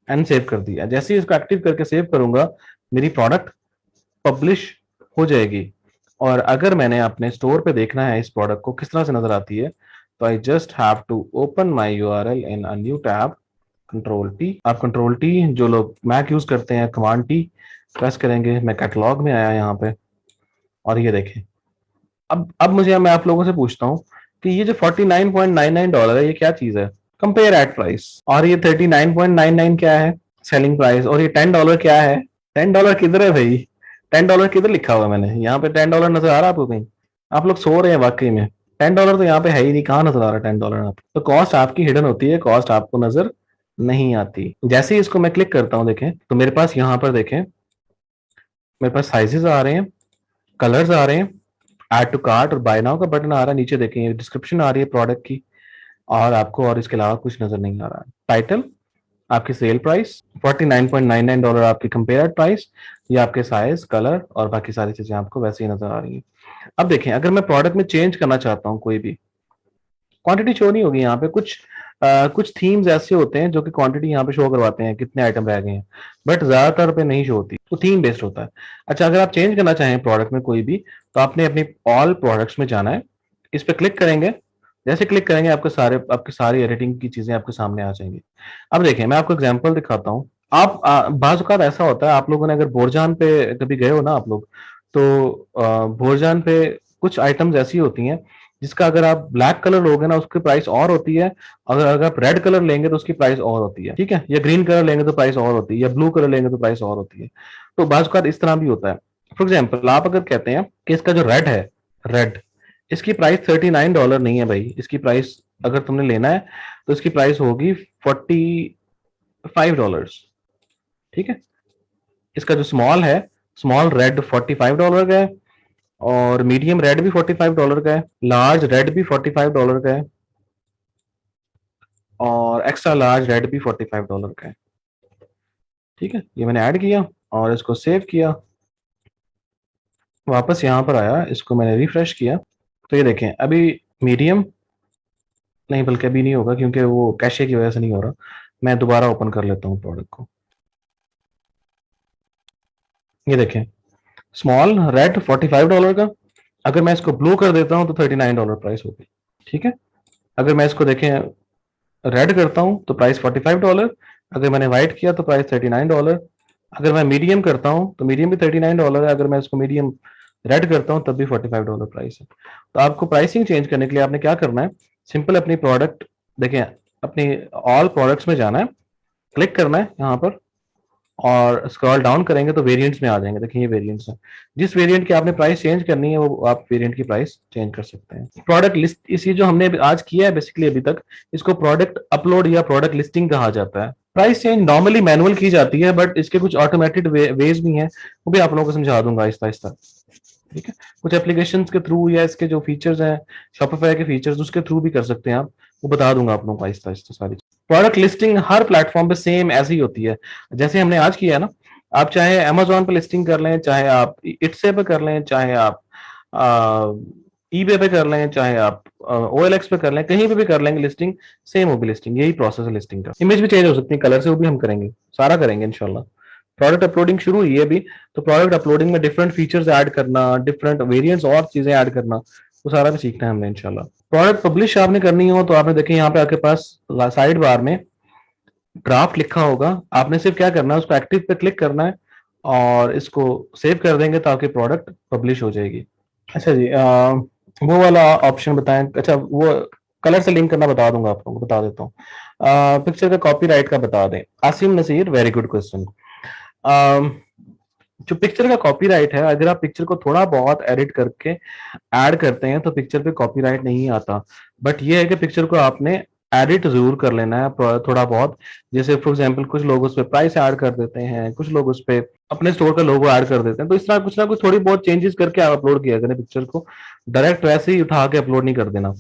एंड सेव कर दिया। जैसे ही इसको एक्टिव करके सेव करूंगा मेरी प्रोडक्ट पब्लिश हो जाएगी। और अगर मैंने अपने स्टोर पे देखना है इस प्रोडक्ट को किस तरह से नजर आती है, तो I just have to open my URL in a new tab, control T, आप कंट्रोल टी जो लोग मैक यूज करते हैं कमांड टी प्रेस करेंगे, मैं कैटलॉग में आया यहाँ पे, और ये देखें। अब मैं आप लोगों से पूछता हूँ कि ये जो $49.99 है ये क्या चीज है, कंपेयर एट प्राइस, और ये 39.99 क्या है सेलिंग प्राइस, और ये $10 क्या है, $10 किधर है भाई, $10 किधर लिखा हुआ है मैंने, यहाँ पे $10 नजर आ रहा है आपको कहीं, आप लोग सो रहे हैं वाकई में, $10 तो यहाँ पे है ही नहीं, कहाँ नजर आ रहा है $10 आपको, तो कॉस्ट आपकी हिडन होती है, कॉस्ट आपको नजर नहीं आती। जैसे ही इसको मैं क्लिक करता हूँ देखें तो मेरे पास यहाँ पर देखें, मेरे पास साइजेस आ रहे हैं, कलर्स आ रहे हैं, ऐड टू कार्ट और बाय नाउ का बटन आ रहा है, नीचे देखें डिस्क्रिप्शन आ रही है प्रोडक्ट की, और आपको और इसके अलावा कुछ नजर नहीं आ रहा है। टाइटल, आपकी सेल प्राइस, $49.99 आपकी कंपेयर प्राइस, ये आपके साइज, कलर और बाकी सारी चीजें आपको वैसे ही नजर आ रही है। अब देखें अगर मैं प्रोडक्ट में चेंज करना चाहता हूँ कोई भी, क्वांटिटी शो नहीं होगी यहाँ पे, कुछ थीम्स ऐसे होते हैं जो कि क्वांटिटी यहाँ पे शो करवाते हैं कितने आइटम रह गए हैं, बट ज्यादातर पे नहीं शो होती, तो थीम बेस्ड होता है। अच्छा, अगर आप चेंज करना चाहें प्रोडक्ट में कोई भी, तो आपने अपनी ऑल प्रोडक्ट्स में जाना है, इस पे क्लिक करेंगे, जैसे क्लिक करेंगे आपकी सारी एडिटिंग की चीजें आपके सामने आ जाएंगी। अब देखें मैं आपको एग्जांपल दिखाता हूँ, आप बाज़ औक़ात ऐसा होता है, आप लोगों ने अगर बोरजान पे कभी गए हो ना आप लोग, तो बोरजान पे कुछ आइटम्स ऐसी होती हैं जिसका अगर आप ब्लैक कलर लोगे ना उसकी प्राइस और होती है, अगर अगर आप रेड कलर लेंगे तो उसकी प्राइस और होती है, ठीक है, या ग्रीन कलर लेंगे तो प्राइस और होती है, या ब्लू कलर लेंगे तो प्राइस और होती है। तो बाज़ औक़ात इस तरह भी होता है। फॉर एग्जाम्पल आप अगर कहते हैं कि इसका जो रेड है, रेड, इसकी प्राइस $39 नहीं है भाई, इसकी प्राइस अगर तुमने लेना है तो इसकी प्राइस होगी $45, ठीक है। इसका जो स्मॉल है, स्मॉल रेड $45 का है, और मीडियम रेड भी $45 का है, लार्ज रेड भी $45 का है, और एक्स्ट्रा लार्ज रेड भी $45 का है। ठीक है, ये मैंने ऐड किया और इसको सेव किया, वापस यहाँ पर आया, इसको मैंने रिफ्रेश किया, तो ये देखें अभी मीडियम नहीं, बल्कि अभी नहीं होगा क्योंकि वो कैशे की वजह से नहीं हो रहा। मैं दोबारा ओपन कर लेता हूँ प्रोडक्ट को। ये देखें स्मॉल रेड $45 का, अगर मैं इसको ब्लू कर देता हूँ तो $39 प्राइस होगी। ठीक है, अगर मैं इसको देखें रेड करता हूँ तो प्राइस $45, अगर मैंने व्हाइट किया तो प्राइस $39, अगर मैं मीडियम करता हूँ तो मीडियम भी $39 है, अगर मैं इसको मीडियम रेड करता हूँ तब भी $45 प्राइस है। तो आपको प्राइसिंग चेंज करने के लिए आपने क्या करना है, सिंपल अपनी प्रोडक्ट देखें, अपनी ऑल प्रोडक्ट्स में जाना है, क्लिक करना है यहाँ पर, और स्क्रॉल डाउन करेंगे तो वेरिएंट्स में आ जाएंगे। देखिए ये वेरिएंट्स है, जिस वेरिएंट की आपने प्राइस चेंज करनी है वो आप वेरिएंट की प्राइस चेंज कर सकते हैं। प्रोडक्ट लिस्ट, इसी जो हमने आज किया है बेसिकली अभी तक, इसको प्रोडक्ट अपलोड या प्रोडक्ट लिस्टिंग कहा जाता है। प्राइस चेंज नॉर्मली मैनुअल की जाती है, बट इसके कुछ ऑटोमेटेड वेज भी हैं, वो भी आप लोगों को समझा दूंगा आहिस्ता आहिस्ता। ठीक है, कुछ एप्लीकेशंस के थ्रू या इसके जो फीचर्स हैं शॉपिफाई के फीचर्स, उसके थ्रू भी कर सकते हैं आप, वो बता दूंगा आप लोगों को आहिस्ता आहिस्ता सारी। प्रोडक्ट लिस्टिंग हर प्लेटफॉर्म पे सेम ऐसी ही होती है, जैसे हमने आज किया है ना। आप चाहे अमेजोन पे लिस्टिंग कर लें, चाहे आप इट्से पे कर लें, चाहे आप ईबे पे कर लें, चाहे आप OLX पे कर लें, कहीं पे भी कर लेंगे लिस्टिंग, सेम होगी लिस्टिंग। यही प्रोसेस है लिस्टिंग का। इमेज भी चेंज हो सकती है, कलर से वो भी हम करेंगे, सारा करेंगे इंशाल्लाह। प्रोडक्ट अपलोडिंग शुरू हुई है अभी, तो प्रोडक्ट अपलोडिंग में डिफरेंट फीचर्स ऐड करना, डिफरेंट वेरिएंट्स और चीजें ऐड करना, वो सारा भी सीखना है हमने इंशाल्लाह। प्रोडक्ट पब्लिश आपने करनी हो तो आपने देखें यहाँ पे आपके पास साइड बार में ड्राफ्ट लिखा होगा, आपने सिर्फ क्या करना है उसको एक्टिव पे क्लिक करना है और इसको सेव कर देंगे तो आपकी प्रोडक्ट पब्लिश हो जाएगी। अच्छा जी, वो वाला ऑप्शन बताएं। अच्छा, वो कलर से लिंक करना बता दूंगा, आप लोगों को बता देता हूँ। पिक्चर का कॉपीराइट का बता दें, Asim Naseer, very good question. जो पिक्चर का कॉपीराइट है, अगर आप पिक्चर को थोड़ा बहुत एडिट करके ऐड करते हैं तो पिक्चर पे कॉपीराइट नहीं आता, बट ये है कि पिक्चर को आपने एडिट जरूर कर लेना है थोड़ा बहुत। जैसे फॉर एग्जांपल कुछ लोग उस पर प्राइस ऐड कर देते हैं, कुछ लोग उस पर अपने स्टोर का लोगो ऐड कर देते हैं, तो इस तरह कुछ ना कुछ थोड़ी बहुत चेंजेस करके आप अपलोड किया करें पिक्चर को, डायरेक्ट वैसे ही उठा के अपलोड नहीं कर देना।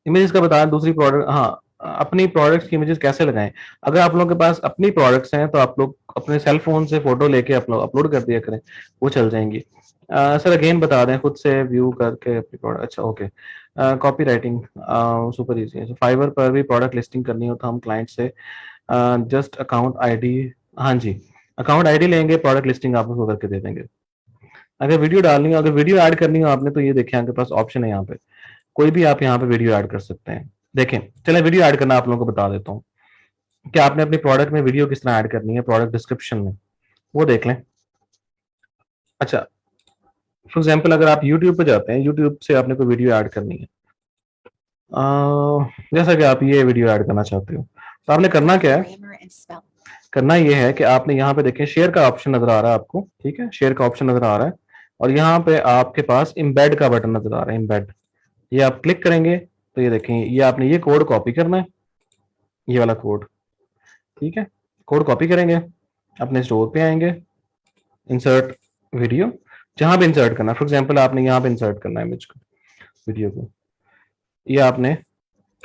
इमेजेस का बताया, दूसरी प्रोडक्ट, हाँ, अपनी प्रोडक्ट्स की इमेजेस कैसे लगाएं। अगर आप लोगों के पास अपनी प्रोडक्ट्स हैं तो आप लोग अपने सेल फोन से फोटो लेके अपलोड कर दिया करें, वो चल जाएंगी। सर अगेन बता दें, खुद से व्यू करके अपनी प्रोडक्ट, अच्छा okay. Copy writing super easy है। फाइवर पर भी प्रोडक्ट लिस्टिंग करनी हो तो हम क्लाइंट से जस्ट अकाउंट आईडी, हाँ जी, अकाउंट आईडी लेंगे, प्रोडक्ट लिस्टिंग आप उसको करके दे देंगे। अगर वीडियो डालनी हो, अगर वीडियो ऐड करनी हो आपने, तो ये देखें आपके पास ऑप्शन है यहाँ पे, कोई भी आप यहाँ पे वीडियो ऐड कर सकते हैं। देखें, चले वीडियो ऐड करना आप लोगों को बता देता हूँ कि आपने अपनी प्रोडक्ट में वीडियो किस तरह ऐड करनी है, प्रोडक्ट डिस्क्रिप्शन में वो देख लें। अच्छा, फॉर एग्जाम्पल अगर आप यूट्यूब पे जाते हैं, यूट्यूब से आपने कोई वीडियो ऐड करनी है, जैसा कि आप ये वीडियो ऐड करना चाहते हो, तो आपने करना क्या है, करना ये है कि आपने यहाँ पे देखें शेयर का ऑप्शन नजर आ रहा है आपको, ठीक है, शेयर का ऑप्शन नजर आ रहा है, और यहाँ पे आपके पास इम्बेड का बटन नजर आ रहा है, इम्बेड, ये आप क्लिक करेंगे तो ये देखें, ये आपने ये कोड कॉपी करना है, ये वाला कोड, ठीक है, कोड कॉपी करेंगे, अपने स्टोर पे आएंगे, इंसर्ट वीडियो, जहां पे इंसर्ट करना है, फॉर एग्जांपल आपने यहाँ पे इंसर्ट करना है इमेज को, वीडियो को, ये आपने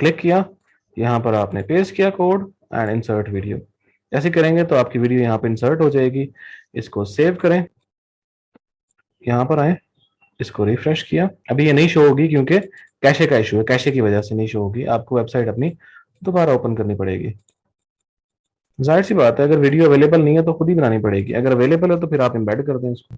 क्लिक किया, यहाँ पर आपने पेस्ट किया कोड एंड इंसर्ट वीडियो, ऐसे करेंगे तो आपकी वीडियो यहाँ पे इंसर्ट हो जाएगी। इसको सेव करें, यहाँ पर आए, इसको रिफ्रेश किया, अभी ये नहीं शो होगी क्योंकि कैशे का इशू है, कैशे की वजह से नहीं शो होगी, आपको वेबसाइट अपनी दोबारा ओपन करनी पड़ेगी। जाहिर सी बात है, अगर वीडियो अवेलेबल नहीं है तो खुद ही बनानी पड़ेगी, अगर अवेलेबल है तो फिर आप एम्बेड कर दें इसको।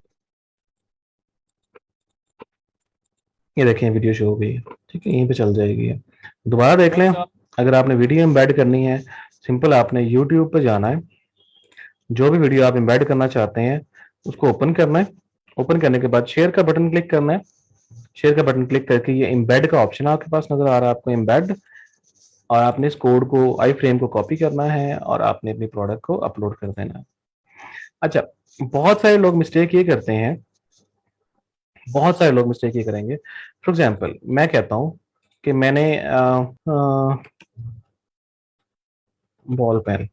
ये देखें वीडियो शो हो गई है, ठीक है, यहीं पे चल जाएगी है। दोबारा देख लें, अगर आपने वीडियो एम्बेड करनी है, सिंपल आपने यूट्यूब पे जाना है, जो भी वीडियो आप एम्बेड करना चाहते हैं उसको ओपन करना है, ओपन करने के बाद शेयर का बटन क्लिक करना है, शेयर का बटन क्लिक करके ये एम्बेड का ऑप्शन आपके पास नजर आ रहा है आपको, एम्बेड, और आपने इस कोड को, आई फ्रेम को कॉपी करना है और आपने अपनी प्रोडक्ट को अपलोड कर देना है। अच्छा, बहुत सारे लोग मिस्टेक ये करते हैं, बहुत सारे लोग मिस्टेक ये करेंगे, फॉर एग्जाम्पल मैं कहता हूं कि मैंने बॉल पेन,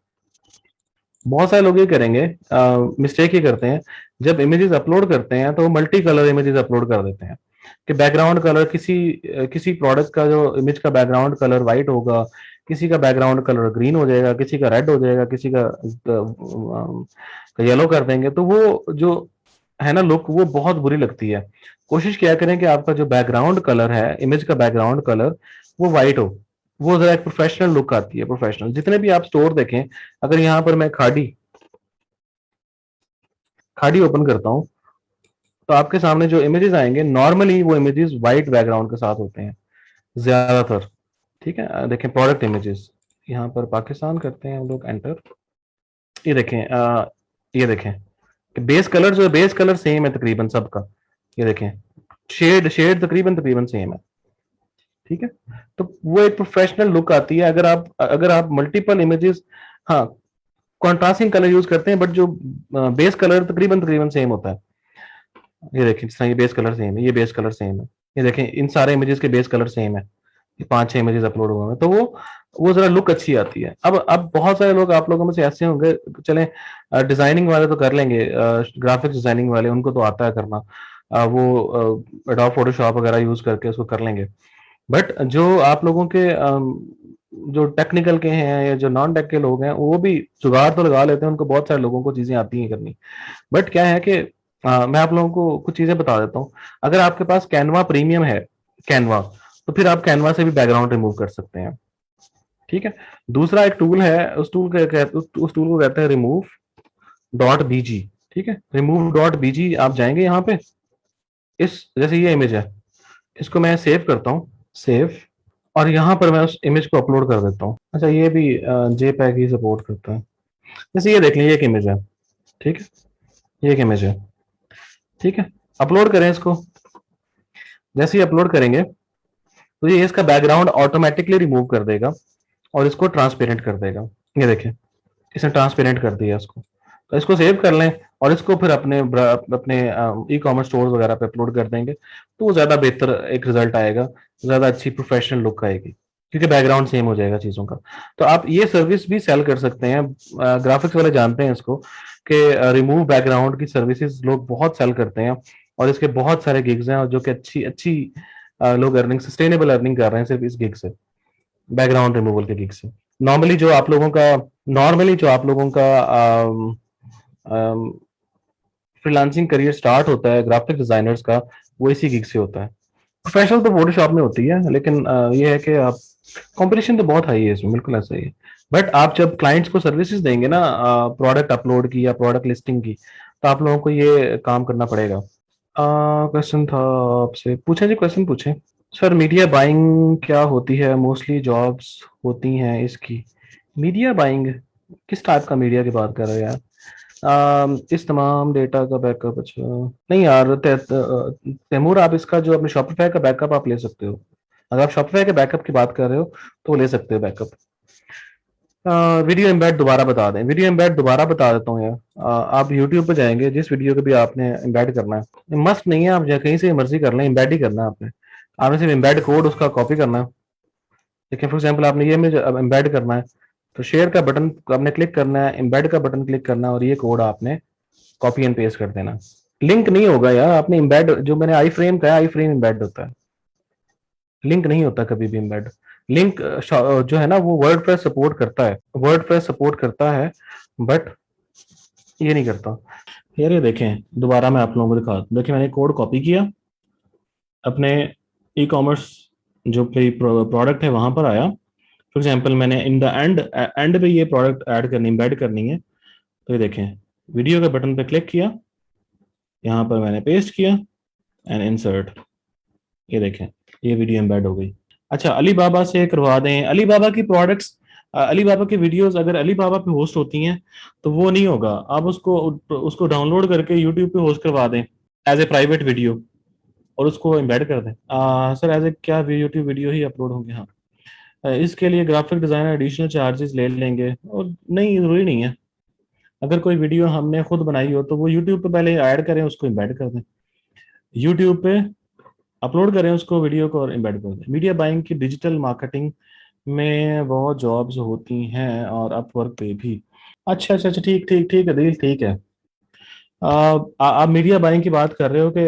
बहुत सारे लोग ये करेंगे, मिस्टेक ये करते हैं, जब इमेजेस अपलोड करते हैं तो वो मल्टी कलर इमेजेस अपलोड कर देते हैं कि बैकग्राउंड कलर किसी प्रोडक्ट का जो इमेज का बैकग्राउंड कलर वाइट होगा, किसी का बैकग्राउंड कलर ग्रीन हो जाएगा, किसी का रेड हो जाएगा, किसी का येलो कर देंगे, तो वो जो है ना लुक, वो बहुत बुरी लगती है। कोशिश किया करें कि आपका जो बैकग्राउंड कलर है, इमेज का बैकग्राउंड कलर, वो व्हाइट हो। वो जरा एक प्रोफेशनल लुक आती है, प्रोफेशनल। जितने भी आप स्टोर देखें, अगर यहाँ पर मैं खाड़ी खाड़ी ओपन करता हूँ, तो आपके सामने जो इमेजेस आएंगे, नॉर्मली वो इमेजेस व्हाइट बैकग्राउंड के साथ होते हैं ज्यादातर। ठीक है, देखें प्रोडक्ट इमेजेस, यहाँ पर पाकिस्तान करते हैं हम लोग एंटर। ये देखें, ये देखें कि बेस कलर सेम है तकरीबन सबका। ये देखें, शेड शेड तकरीबन तकरीबन सेम है। ठीक है, तो वो एक प्रोफेशनल लुक आती है। अगर आप मल्टीपल इमेजेस, हाँ, कॉन्ट्रास्टिंग कलर यूज करते हैं, बट जो बेस कलर तकरीबन तकरीबन सेम होता है। ये देखें, जिस तरह ये बेस कलर सेम है, ये बेस कलर सेम है, ये देखें इन सारे इमेजेस के बेस कलर सेम है। ये 5-6 इमेजेस अपलोड हुए हैं, तो वो जरा लुक अच्छी आती है। अब बहुत सारे लोग आप लोगों में से ऐसे होंगे, चलें डिजाइनिंग वाले तो कर लेंगे, ग्राफिक्स डिजाइनिंग वाले उनको तो आता है करना, वो एडोब फोटोशॉप वगैरह यूज करके उसको कर लेंगे। बट जो आप लोगों के जो टेक्निकल के हैं या जो नॉन टेक के लोग हैं, वो भी जुगाड़ तो लगा लेते हैं, उनको बहुत सारे लोगों को चीजें आती हैं करनी। बट क्या है कि मैं आप लोगों को कुछ चीजें बता देता हूँ। अगर आपके पास कैनवा प्रीमियम है, कैनवा, तो फिर आप कैनवा से भी बैकग्राउंड रिमूव कर सकते हैं। ठीक है, दूसरा एक टूल है, उस टूल को कहते हैं रिमूव डॉट बीजी। ठीक है, रिमूव डॉट बीजी, आप जाएंगे यहाँ पे, इस जैसे ये इमेज है, इसको मैं सेव करता हूँ, सेव, और यहाँ पर मैं उस इमेज को अपलोड कर देता हूँ। अच्छा, ये भी जेपैग ही सपोर्ट करता है। जैसे ये देख लीजिए, एक इमेज है। ठीक है, ये एक इमेज है। ठीक है, अपलोड करें इसको। जैसे ही अपलोड करेंगे, तो ये इसका बैकग्राउंड ऑटोमेटिकली रिमूव कर देगा और इसको ट्रांसपेरेंट कर देगा। ये देखें, इसने ट्रांसपेरेंट कर दिया इसको। तो इसको सेव कर लें और इसको फिर अपने ई कॉमर्स स्टोर वगैरह पे अपलोड कर देंगे, तो वो ज्यादा बेहतर एक रिजल्ट आएगा, ज्यादा अच्छी प्रोफेशनल लुक आएगी, क्योंकि बैकग्राउंड सेम हो जाएगा चीजों का। तो आप ये सर्विस भी सेल कर सकते हैं। ग्राफिक्स वाले जानते हैं इसको, कि रिमूव बैकग्राउंड की सर्विसेज लोग बहुत सेल करते हैं, और इसके बहुत सारे गिग्स हैं, और जो कि अच्छी अच्छी लोग अर्निंग, सस्टेनेबल अर्निंग कर रहे हैं सिर्फ इस गिग से, बैकग्राउंड रिमूवल के गिग से। नॉर्मली जो आप लोगों का नॉर्मली जो आप लोगों का फ्रीलांसिंग करियर स्टार्ट होता है ग्राफिक डिजाइनर्स का, वो इसी गिग से होता है। प्रोफेशनल तो फोटोशॉप में होती है, लेकिन ये है कि आप, कंपटीशन तो बहुत हाई है इसमें, बिल्कुल ऐसा ही है। बट आप जब क्लाइंट्स को सर्विसेज देंगे ना, प्रोडक्ट अपलोड की या प्रोडक्ट लिस्टिंग की, तो आप लोगों को ये काम करना पड़ेगा। क्वेश्चन था आपसे, पूछें जी, क्वेश्चन पूछें। सर, मीडिया बाइंग क्या होती है? मोस्टली जॉब्स होती हैं इसकी। मीडिया बाइंग, किस टाइप का मीडिया की बात कर रहे हैं यार? इस तमाम डेटा का बैकअप, अच्छा नहीं यार, तैमूर, आप इसका जो अपने शॉपिफाई का बैकअप आप ले सकते हो। अगर आप शॉपिफाई के बैकअप की बात कर रहे हो, तो ले सकते हो बैकअप। वीडियो एम्बेड दोबारा बता दें, वीडियो एम्बेड दोबारा बता देता हूँ यार। आप यूट्यूब पे जाएंगे, जिस वीडियो को भी आपने एम्बेड करना है, मस्ट नहीं है आप कहीं से मर्जी कर लें, एम्बेड ही करना है आपने। आपने सिर्फ एम्बेड कोड उसका कॉपी करना है। देखिए, फॉर एग्जाम्पल आपने ये इमेज एम्बेड करना है, तो शेयर का बटन आपने क्लिक करना है, एम्बेड का बटन क्लिक करना है, और ये कोड आपने कॉपी एंड पेस्ट कर देना। लिंक नहीं होगा यार, आपने एम्बेड, जो मैंने आई फ्रेम कहा, आई फ्रेम एम्बेड होता है, लिंक नहीं होता कभी भी एम्बेड। लिंक जो है ना, वो वर्डप्रेस सपोर्ट करता है, वर्डप्रेस सपोर्ट करता है, बट ये नहीं करता। यार ये देखें, दोबारा मैं आप लोगों को दिखा, देखिए मैंने कोड कॉपी किया, अपने ई कॉमर्स जो प्रोडक्ट है वहां पर आया। फॉर एग्जाम्पल मैंने इन द एंड एंड पे ये प्रोडक्ट ऐड करनी, एम्बेड करनी है, तो ये देखें, वीडियो के बटन पे क्लिक किया, यहाँ पर मैंने पेस्ट किया एंड इंसर्ट। ये देखें, ये वीडियो एम्बेड हो गई। अच्छा, अलीबाबा से करवा दें, अलीबाबा की प्रोडक्ट्स, अलीबाबा की वीडियोस अगर अलीबाबा पे होस्ट होती हैं, तो वो नहीं होगा। आप उसको उसको डाउनलोड करके यूट्यूब पे होस्ट करवा दें एज ए प्राइवेट वीडियो, और उसको एम्बेड कर दें। सर, एज ए क्या यूट्यूब वीडियो ही अपलोड होंगे? हाँ, इसके लिए ग्राफिक डिजाइनर एडिशनल चार्जेस ले लेंगे, और नहीं, जरूरी नहीं है। अगर कोई वीडियो हमने खुद बनाई हो, तो वो यूट्यूब पे पहले ऐड करें, उसको एम्बेड कर दें, यूट्यूब पे अपलोड करें उसको वीडियो को, और एम्बेड कर दें। मीडिया बाइंग की डिजिटल मार्केटिंग में बहुत जॉब्स होती हैं, और अपवर्क पे भी। अच्छा अच्छा अच्छा, ठीक ठीक ठीक है दिल, ठीक है। आप मीडिया बाइंग की बात कर रहे हो कि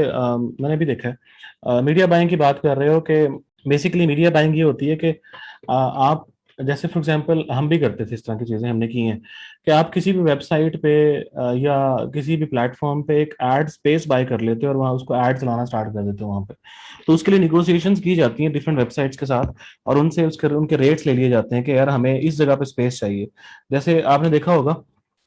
मैंने भी देखा है, मीडिया बाइंग की बात कर रहे हो कि बेसिकली मीडिया बाइंग ये होती है कि आप, जैसे फॉर एग्जांपल हम भी करते थे, इस तरह की चीज़ें हमने की हैं कि आप किसी भी वेबसाइट पे या किसी भी प्लेटफॉर्म पे एक एड स्पेस बाय कर लेते हो और वहाँ उसको एड चलाना स्टार्ट कर देते हो वहाँ पे। तो उसके लिए निगोशिएशंस की जाती हैं डिफरेंट वेबसाइट्स के साथ, और उनसे उसके उनके रेट्स ले लिए जाते हैं कि यार हमें इस जगह पे स्पेस चाहिए। जैसे आपने देखा होगा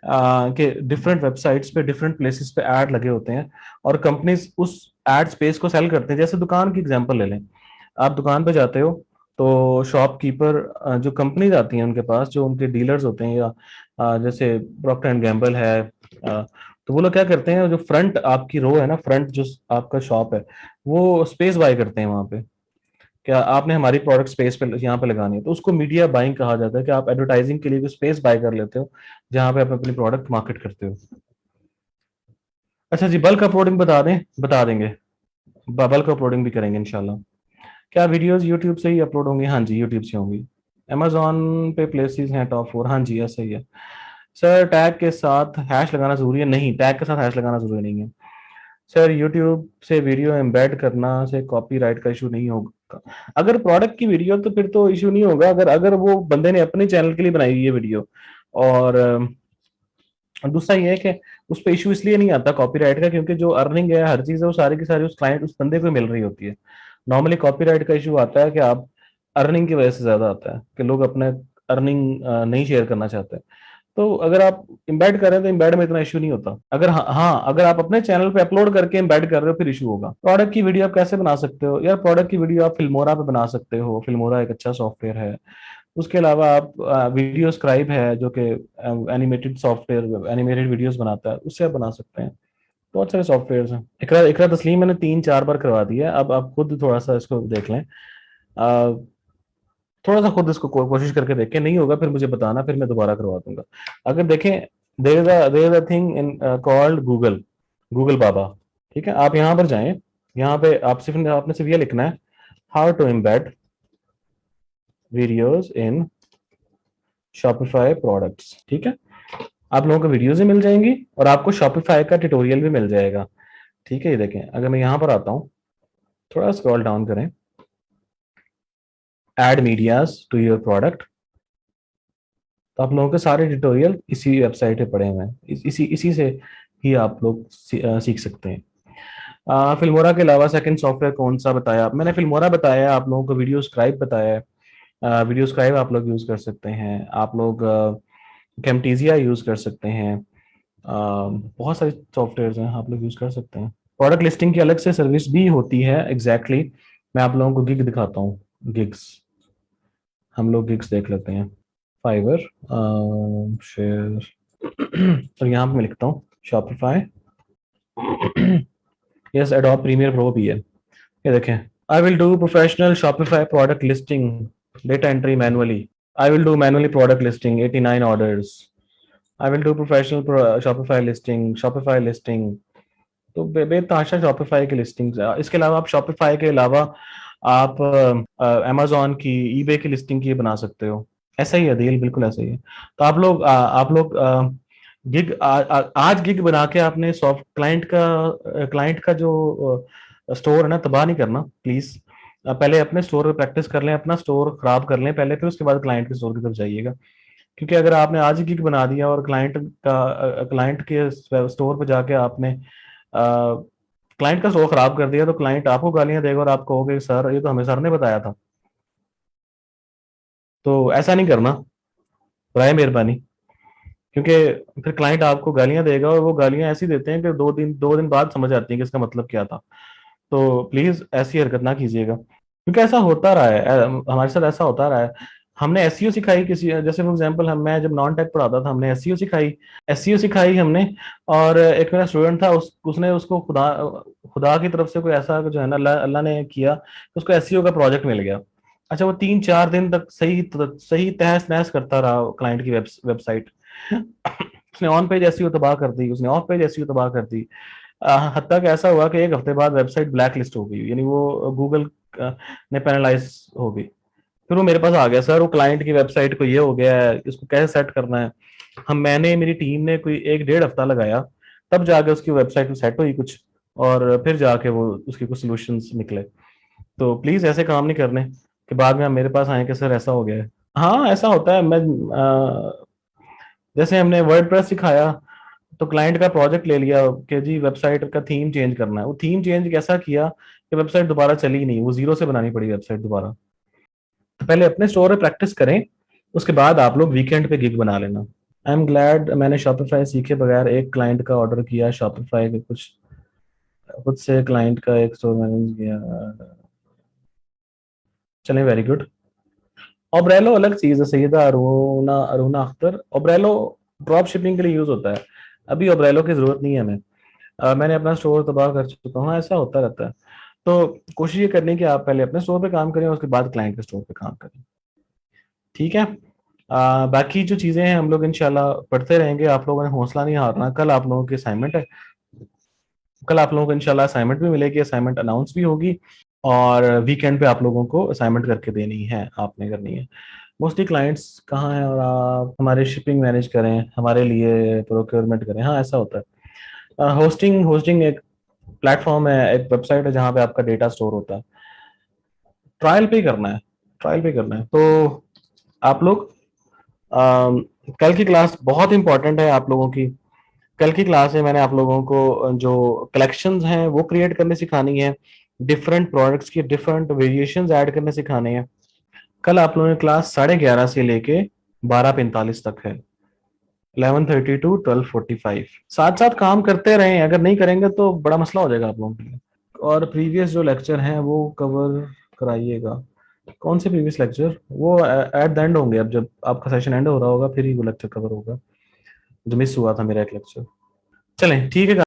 कि डिफरेंट वेबसाइट्स पे डिफरेंट प्लेसेस पे ऐड लगे होते हैं, और कंपनीज उस एड स्पेस को सेल करते हैं। जैसे दुकान की एग्जांपल ले लें, आप दुकान पे जाते हो तो शॉपकीपर, जो कंपनीज आती हैं उनके पास, जो उनके डीलर्स होते हैं, या जैसे प्रॉक्टर एंड गैम्बल है, तो वो लोग क्या करते हैं, जो फ्रंट आपकी रो है ना, फ्रंट जो आपका शॉप है, वो स्पेस बाय करते हैं वहां पे। क्या आपने हमारी प्रोडक्ट स्पेस पे यहाँ पे लगानी है, तो उसको मीडिया बाइंग कहा जाता है कि आप एडवर्टाइजिंग के लिए कोई स्पेस बाय कर लेते हो जहाँ पे आप अपनी प्रोडक्ट मार्केट करते हो। अच्छा जी, बल्क अपलोडिंग बता दें, बता देंगे। बल्क अपलोडिंग भी करेंगे इंशाल्लाह। क्या वीडियोस यूट्यूब से ही अपलोड होंगी? हाँ जी, यूट्यूब से होंगी। अमेजोन पे प्लेसेस हैं टॉप 4, हाँ जी ऐसा ही है। सर टैग के साथ हैश लगाना जरूरी है? नहीं, टैग के साथ हैश लगाना जरूरी नहीं है। सर यूट्यूब से वीडियो एम्बेड करना से कॉपीराइट का इशू नहीं होगा? अगर प्रोडक्ट की वीडियो तो फिर तो इशू नहीं होगा, अगर अगर वो बंदे ने अपने चैनल के लिए बनाई हुई है वीडियो। और दूसरा ये है कि उस पर इशू इसलिए नहीं आता कॉपीराइट का, क्योंकि जो अर्निंग है, हर चीज है, वो सारी की सारी उस क्लाइंट, उस बंदे को मिल रही होती है। नॉर्मली कॉपीराइट का इशू आता है कि आप, अर्निंग की वजह से ज्यादा आता है कि लोग अपने अर्निंग नहीं शेयर करना चाहते। तो अगर आप इम्बेड कर रहे हैं तो इम्बेड में इतना इशू नहीं होता। अगर हाँ, अगर आप अपने चैनल पे अपलोड करके इम्बेड कर रहे हो फिर इशू होगा। प्रोडक्ट की वीडियो आप कैसे बना सकते हो? यार प्रोडक्ट की वीडियो आप फिल्मोरा पे बना सकते हो, फिल्मोरा एक अच्छा सॉफ्टवेयर है। उसके अलावा आप, वीडियो स्क्राइब है जो कि एनिमेटेड सॉफ्टवेयर, एनिमेटेड वीडियोस बनाता है, उससे आप बना सकते हैं। बहुत सारे सॉफ्टवेयर हैं। इकरा इकरा तस्लीम मैंने 3-4 बार करवा दिया है, अब आप खुद थोड़ा सा इसको देख लें। अ, थोड़ा सा खुद इसको कोशिश करके देखें, नहीं होगा फिर मुझे बताना, फिर मैं दोबारा करवा दूंगा। अगर देखें, there is a thing in called Google, Google बाबा। ठीक है, आप यहाँ पर जाएं, यहाँ पे आप सिर्फ, आपने सिर्फ ये लिखना है, how to embed videos in Shopify products. ठीक है, आप लोगों को वीडियोज भी मिल जाएंगी और आपको शॉपिफाई का ट्यूटोरियल भी मिल जाएगा। ठीक है, ये देखें, अगर मैं यहाँ पर आता हूँ, थोड़ा स्क्रॉल डाउन करें, add medias to your product, तो आप लोगों के सारे ट्यूटोरियल इसी वेबसाइट पे पड़े हुए हैं, इसी इसी से ही आप लोग सीख सकते हैं। फिल्मोरा के अलावा सेकंड सॉफ्टवेयर कौन सा बताया? मैंने फिल्मोरा बताया, आप लोगों को वीडियो स्क्राइब बताया है। वीडियो स्क्राइब आप लोग यूज कर सकते हैं, आप लोग कैमटीजिया यूज कर सकते हैं। बहुत सारे सॉफ्टवेयर हैं, आप लोग यूज कर सकते हैं। प्रोडक्ट लिस्टिंग की अलग से सर्विस भी होती है, एग्जैक्टली मैं आप लोगों को गिग दिखाता हूँ। गिग्स, हम लोग गिग्स देख लेते हैं। फाइवर, शेयर और यहाँ पे मैं लिखता हूँ Shopify. Yes, Adobe Premiere Pro भी है, ये देखें। I will do professional Shopify product listing, data entry manually. I will do manually product listing 89 orders. I will do professional Shopify listing, Shopify listing. तो बेतहाशा शॉपिफाई की listing. इसके अलावा आप शॉपिफाई के अलावा आप अमेजोन की, ईबे की लिस्टिंग की बना सकते हो। ऐसा ही है डील, बिल्कुल ऐसा ही है। तो आप लोग गिग, आज गिग बना के आपने सॉफ्ट क्लाइंट का जो स्टोर है ना, तबाह नहीं करना प्लीज। पहले अपने स्टोर पे प्रैक्टिस कर लें, अपना स्टोर खराब कर लें पहले, फिर उसके बाद क्लाइंट के स्टोर की तरफ जाइएगा। क्योंकि अगर आपने आज ही गिग बना दिया और क्लाइंट के स्टोर पे जाके आपने क्लाइंट का स्टोर खराब कर दिया, तो क्लाइंट आपको गालियां देगा और आप कहोगे सर ये तो हमें सर ने बताया था। तो ऐसा नहीं करना, बराए मेहरबानी। क्योंकि फिर क्लाइंट आपको गालियां देगा, और वो गालियां ऐसी देते हैं कि 2 दिन बाद समझ आती है कि इसका मतलब क्या था। तो प्लीज ऐसी हरकत ना कीजिएगा, क्योंकि ऐसा होता रहा है, हमारे साथ ऐसा होता रहा है। हमने एसईओ सिखाई किसी, जैसे फॉर एग्जांपल हम, मैं जब नॉन टेक पढ़ाता था, हमने एसईओ सिखाई, एसईओ सिखाई हमने। और एक मेरा स्टूडेंट था, उसने उसको खुदा खुदा की तरफ से कोई ऐसा जो है ना, अल्लाह अल्लाह ने किया, तो उसको एसईओ का प्रोजेक्ट मिल गया। अच्छा, वो 3-4 दिन तक सही सही तहस नहस करता रहा क्लाइंट की वेबसाइट। उसने ऑन पेज एसईओ तबाह कर दी, उसने ऑफ पेज एसईओ तबाह कर दी। हत्ता कि ऐसा हुआ कि 1 हफ्ते बाद वेबसाइट ब्लैक लिस्ट हो गई, यानी वो गूगल ने पेनलाइज हो गई। फिर वो मेरे पास आ गया, सर वो क्लाइंट की वेबसाइट को ये हो गया है, इसको कैसे सेट करना है। मैंने मेरी टीम ने कोई 1 डेढ़ हफ्ता लगाया, तब जाके उसकी वेबसाइट सेट हुई कुछ, और फिर जाके वो उसके कुछ सॉल्यूशंस निकले। तो प्लीज ऐसे काम नहीं करने कि बाद में आप मेरे पास आए कि सर ऐसा हो गया है। हाँ ऐसा होता है। जैसे हमने वर्डप्रेस सिखाया, तो क्लाइंट का प्रोजेक्ट ले लिया कि जी वेबसाइट का थीम चेंज करना है, वो थीम चेंज कैसा किया कि वेबसाइट दोबारा चली नहीं, वो जीरो से बनानी पड़ी वेबसाइट दोबारा। तो पहले अपने स्टोर पे प्रैक्टिस करें, उसके बाद आप लोग वीकेंड पे गिग बना लेना। आई एम ग्लैड मैंने शॉपिफाई सीखे बगैर एक क्लाइंट का ऑर्डर किया, शॉपिफाई के कुछ खुद से क्लाइंट का एक स्टोर मैनेज किया। चलें, वेरी गुड। ओब्रेलो अलग चीज है सैयदा अरुणा अरुणा अख्तर। ओब्रेलो ड्रॉप शिपिंग के लिए यूज होता है, अभी ओब्रेलो की जरूरत नहीं है हमें। मैंने अपना स्टोर तबाह कर चुका हूँ, ऐसा होता रहता है। तो कोशिश ये करनी कि आप पहले अपने स्टोर पे काम करें, उसके बाद क्लाइंट के स्टोर पे काम करें। ठीक है। बाकी जो चीजें हैं हम लोग इंशाल्लाह पढ़ते रहेंगे। आप लोगों ने हौसला नहीं हारना। कल आप लोगों की असाइनमेंट है, कल आप लोगों को इंशाल्लाह असाइनमेंट भी मिलेगी, असाइनमेंट अनाउंस भी होगी, और वीकेंड पे आप लोगों को असाइनमेंट करके देनी है, आपने करनी है। मोस्टली क्लाइंट्स कहाँ हैं, और आप हमारे शिपिंग मैनेज करें, हमारे लिए प्रोक्योरमेंट करें, हाँ ऐसा होता है। होस्टिंग होस्टिंग एक प्लेटफॉर्म है, एक वेबसाइट है जहाँ पे आपका डेटा स्टोर होता है। ट्रायल पे ही करना है, ट्रायल पे करना है। तो आप लोग अम, कल की क्लास बहुत इंपॉर्टेंट है आप लोगों की। कल की क्लास में मैंने आप लोगों को जो कलेक्शंस हैं वो क्रिएट करने सिखानी है, डिफरेंट प्रोडक्ट्स की डिफरेंट वेरिएशंस ऐड करने सिखाने हैं। कल आप लोगों की क्लास 11:30 से लेके 12:45 तक है, 11:30 to 12:45। साथ साथ काम करते रहें, अगर नहीं करेंगे तो बड़ा मसला हो जाएगा आप लोगों के लिए। और प्रीवियस जो लेक्चर हैं वो कवर कराइएगा। कौन से प्रीवियस लेक्चर? वो एट द एंड होंगे, अब जब आपका सेशन एंड हो रहा होगा फिर ही वो लेक्चर कवर होगा, जो मिस हुआ था मेरा एक लेक्चर। चलें ठीक है।